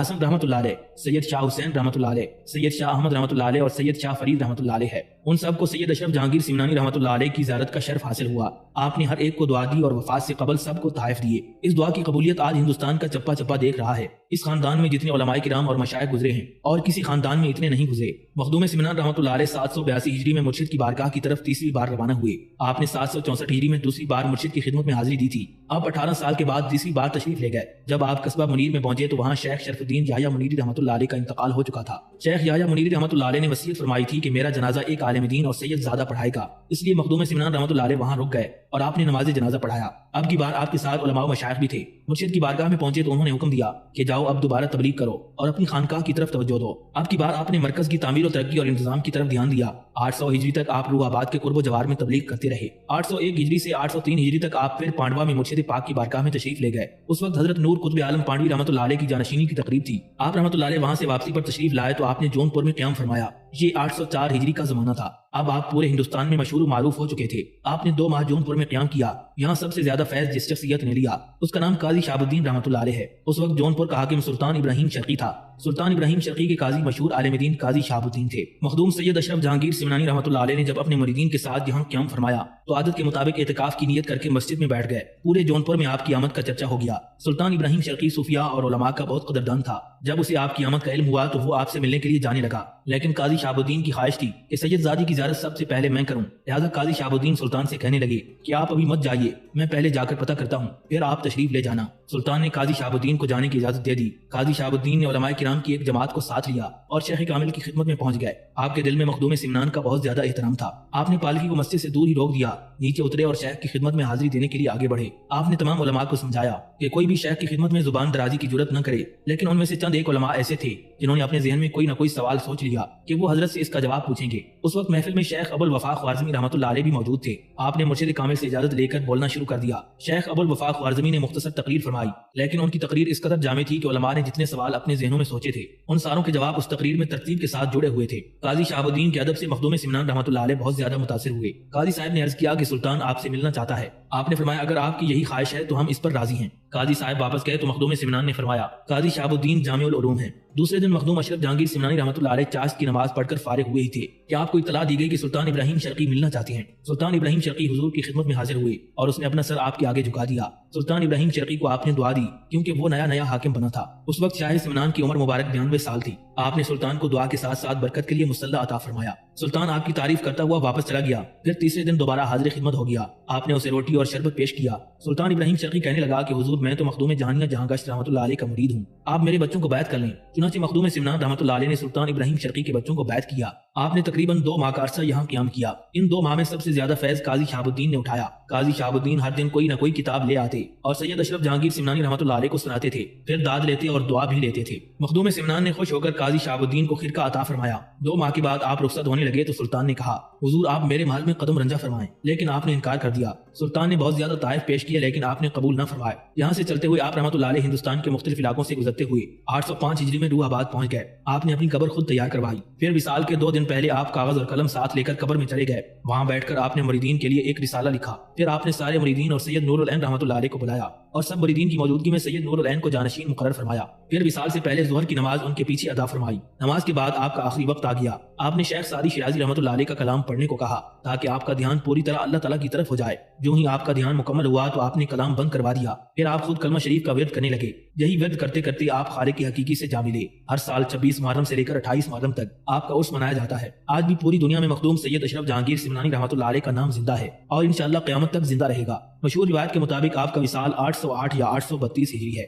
Speaker 1: حسن رحمۃ اللہ علیہ، سید شاہ حسین رحمۃ اللہ علیہ، سید شاہ احمد رحمۃ اللہ علیہ اور سید شاہ فرید رحمۃ اللہ علیہ ہے۔ ان سب کو سید اشرف جہانگیر سمنانی رحمۃ اللہ علیہ کی زیارت کا شرف حاصل ہوا۔ آپ نے ہر ایک کو دعا دی اور وفات سے قبل سب کو تحائف دیے۔ اس دعا کی قبولیت آج ہندوستان کا چپا چپا دیکھ رہا ہے۔ اس خاندان میں جتنے علماء کرام اور مشائخ گزرے ہیں اور کسی خاندان میں اتنے نہیں گزرے۔ مخدوم سمنان رحمۃ اللہ علیہ 782 ہجری میں مرشد کی بارگاہ کی طرف تیسری بار روانہ ہوئے۔ آپ نے 764 ہجری میں دوسری بار مرشد کی خدمت میں حاضری دی تھی۔ آپ 18 سال کے بعد تیسری بار تشریف لے گئے۔ جب آپ قصبہ منیر میں پہنچے تو وہاں شیخ شرف الدین یحییٰ منیری رحمۃ اللہ علیہ کا انتقال ہو چکا تھا۔ شیخ یحییٰ منیری رحمۃ اللہ علیہ نے وصیت فرمائی تھی کہ میرا جنازہ ایک عالم دین اور سید زادہ پڑھائے گا، اس لیے مخدوم سمنان رحمۃ اللہ علیہ وہاں رک گئے اور آپ نے نماز جنازہ پڑھایا۔ اب کی بار آپ کے ساتھ علماء و مشائخ بھی تھے۔ مرشد کی بارگاہ میں پہنچے تو انہوں نے حکم دیا کہ جاؤ اب دوبارہ تبلیغ کرو اور اپنی خانقاہ کی طرف توجہ دو۔ اب کی بار آپ نے مرکز کی تعمیر و ترقی اور انتظام کی طرف دھیان دیا۔ 800 ہجری تک آپ روح آباد کے قرب و جوار میں تبلیغ کرتے رہے۔ 801 ہجری سے 803 ہجری تک آپ پھر پانڈوا میں مرشد پاک کی بارگاہ میں تشریف لے گئے۔ اس وقت حضرت نور قطب عالم پانڈوی رحمۃ اللہ علیہ کی جانشینی کی تقریب تھی۔ آپ رحمۃ اللہ علیہ وہاں سے واپسی پر تشریف لائے تو آپ نے جونپور میں قیام فرمایا۔ یہ 804 ہجری کا زمانہ تھا۔ اب آپ پورے ہندوستان میں مشہور و معروف ہو چکے تھے۔ آپ نے 2 ماہ جونپور میں قیام کیا۔ یہاں سب سے زیادہ فیض جس شخصیت نے لیا اس کا نام قاضی شہاب الدین رحمۃ اللہ علیہ ہے۔ اس وقت جونپور کا حاکم سلطان ابراہیم شرقی تھا۔ سلطان ابراہیم شرقی کے قاضی مشہور عالم دین قاضی شہاب الدین تھے۔ مخدوم سید اشرف جہانگیر سمنانی رحمۃ اللہ علیہ نے جب اپنے مریدین کے ساتھ یہاں قیام فرمایا تو عادت کے مطابق اعتکاف کی نیت کر کے مسجد میں بیٹھ گئے۔ پورے جونپور میں آپ کی آمد کا چرچا ہو گیا۔ سلطان ابراہیم شرقی صوفیاء اور علماء کا بہت قدردان تھا۔ جب اسے آپ کی آمد کا علم ہوا تو وہ آپ سے ملنے کے لیے جانے لگا، لیکن قاضی شہاب الدین کی خواہش تھی کہ سید زادی کی زیارت سب سے پہلے میں کروں، لہذا قاضی شہاب الدین سلطان سے کہنے لگے کہ آپ ابھی مت جائیے، میں پہلے جا کر پتہ کرتا ہوں، پھر آپ تشریف لے جانا۔ سلطان نے قاضی شہاب الدین کو جانے کی اجازت دے دی۔ قاضی شہاب الدین نے علماء کرام کی ایک جماعت کو ساتھ لیا اور شیخ کامل کی خدمت میں پہنچ گئے۔ آپ کے دل میں مخدوم سمنان کا بہت زیادہ احترام تھا۔ آپ نے پالکی کو مسجد سے دور ہی روک دیا، نیچے اترے اور شیخ کی خدمت میں حاضری دینے کے لیے آگے بڑھے۔ آپ نے تمام علماء کو سمجھایا کہ کوئی بھی شیخ کی خدمت میں زبان درازی کی جرت نہ کرے، لیکن ان میں سے چند ایک علماء ایسے تھے جنہوں نے اپنے ذہن میں کوئی نہ کوئی سوال سوچ لیا کہ وہ حضرت سے اس کا جواب پوچھیں گے۔ اس وقت محفل میں شیخ ابو الوفا خوارزمی رحمۃ اللہ علیہ بھی موجود تھے۔ آپ نے مرشد کامل سے اجازت لے کر بولنا شروع کر دیا۔ شیخ ابو الوفا خوارزمی نے مختصر تقریر فرمائی، لیکن ان کی تقریر اس قدر جامع تھی کہ علماء نے جتنے سوال اپنے ذہنوں میں سوچے تھے ان ساروں کے جواب اس تقریر میں ترتیب کے ساتھ جڑے ہوئے تھے۔ قاضی شہاب الدین کے ادب سے مخدوم سمنان رحمۃ اللہ علیہ بہت زیادہ متاثر ہوئے۔ قاضی صاحب نے عرض کیا کہ سلطان آپ سے ملنا چاہتا ہے۔ آپ نے فرمایا اگر آپ کی یہی خواہش ہے تو ہم اس پر راضی ہیں۔ قاضی صاحب واپس گئے تو مخدوم سمنان نے فرمایا قاضی شہاب الدین جامع العلوم ہیں۔ دوسرے دن مخدوم اشرف جہانگیر سمنانی رحمۃ اللہ علیہ چاشت کی نماز پڑھ کر فارغ ہوئے ہی تھے کہ آپ کو اطلاع دی گئی کہ سلطان ابراہیم شرقی ملنا چاہتے ہیں۔ سلطان ابراہیم شرقی حضور کی خدمت میں حاضر ہوئے اور اس نے اپنا سر آپ کے آگے جھکا دیا۔ سلطان ابراہیم شرقی کو آپ نے دعا دی کیونکہ وہ نیا حاکم بنا تھا۔ اس وقت شاہ سمنان کی عمر مبارک 92 سال تھی۔ آپ نے سلطان کو دعا کے ساتھ ساتھ برکت کے لیے مصلح عطا فرمایا۔ سلطان آپ کی تعریف کرتا ہوا واپس چلا گیا۔ پھر تیسرے دن دوبارہ حاضر خدمت ہو گیا۔ آپ نے اسے روٹی اور شربت پیش کیا۔ سلطان ابراہیم شرقی کہنے لگا کہ حضور میں تو مخدوم جہانیہ جہاں گشت رحمۃ اللہ علیہ کا مرید ہوں، آپ میرے بچوں کو بیعت کر لیں۔ چنانچہ مخدوم سمنان رحمۃ اللہ علیہ نے سلطان ابراہیم شرقی کے بچوں کو بیعت کیا۔ آپ نے تقریباً 2 ماہ کا عرصہ یہاں قیام کیا۔ ان 2 ماہ میں سب سے زیادہ فیض قاضی شہاب الدین نے اٹھایا۔ قاضی شہاب الدین ہر دن کوئی نہ کوئی کتاب لے آتے اور سید اشرف جہانگیر سمنانی رحمۃ اللہ علیہ کو سناتے تھے، پھر داد لیتے اور دعا بھی لیتے تھے۔ مخدوم سمنان نے خوش ہو کر قاضی شہاب الدین کو خرقہ عطا فرمایا۔ 2 ماہ کے بعد آپ رخصت ہونے لگے تو سلطان نے کہا حضور آپ میرے محل میں قدم رنجہ فرمائیں، لیکن آپ نے انکار کر دیا۔ سلطان نے بہت زیادہ تحائف پیش کیے لیکن آپ نے قبول نہ فرمائے۔ یہاں سے چلتے ہوئے آپ رحمۃ اللہ علیہ ہندوستان کے مختلف علاقوں سے گزرتے ہوئے 805 ہجری میں روح آباد پہنچ گئے۔ آپ نے اپنی قبر خود تیار کروائی۔ پھر وصال کے 2 دن پہلے آپ کاغذ اور قلم ساتھ لے کر قبر میں چلے گئے۔ وہاں بیٹھ کر آپ نے مریدین کے لیے ایک رسالہ لکھا۔ پھر آپ نے سارے مریدین اور سید نور العین رحمۃ اللہ علیہ کو بلایا اور سب مریدین کی موجودگی میں سید نور العین کو جانشین مقرر فرمایا۔ پھر وصال سے پہلے ظہر کی نماز ان کے پیچھے ادا فرمائی۔ نماز کے بعد آپ کا آخری وقت آ گیا۔ آپ نے شیخ سعدی شیرازی رحمۃ اللہ علیہ کا کلام پڑھنے کو کہا تاکہ آپ کا دھیان پوری طرح اللہ تعالیٰ کی طرف ہو جائے۔ جو ہی آپ کا دھیان مکمل ہوا تو آپ نے کلام بند کروا دیا۔ پھر آپ خود کلمہ شریف کا ورد کرنے لگے۔ یہی ورد کرتے کرتے آپ خالق کی حقیقی سے جا ملے۔ ہر سال 26 محرم سے لے کر 28 محرم تک آپ کا عرس منایا جاتا ہے۔ آج بھی پوری دنیا میں مخدوم سید اشرف جہانگیر سمنانی رحمۃ اللہ علیہ کا نام زندہ ہے اور انشاءاللہ قیامت تک زندہ رہے گا۔ مشہور روایت کے مطابق آپ کا وصال 808 یا 832 ہجری ہے۔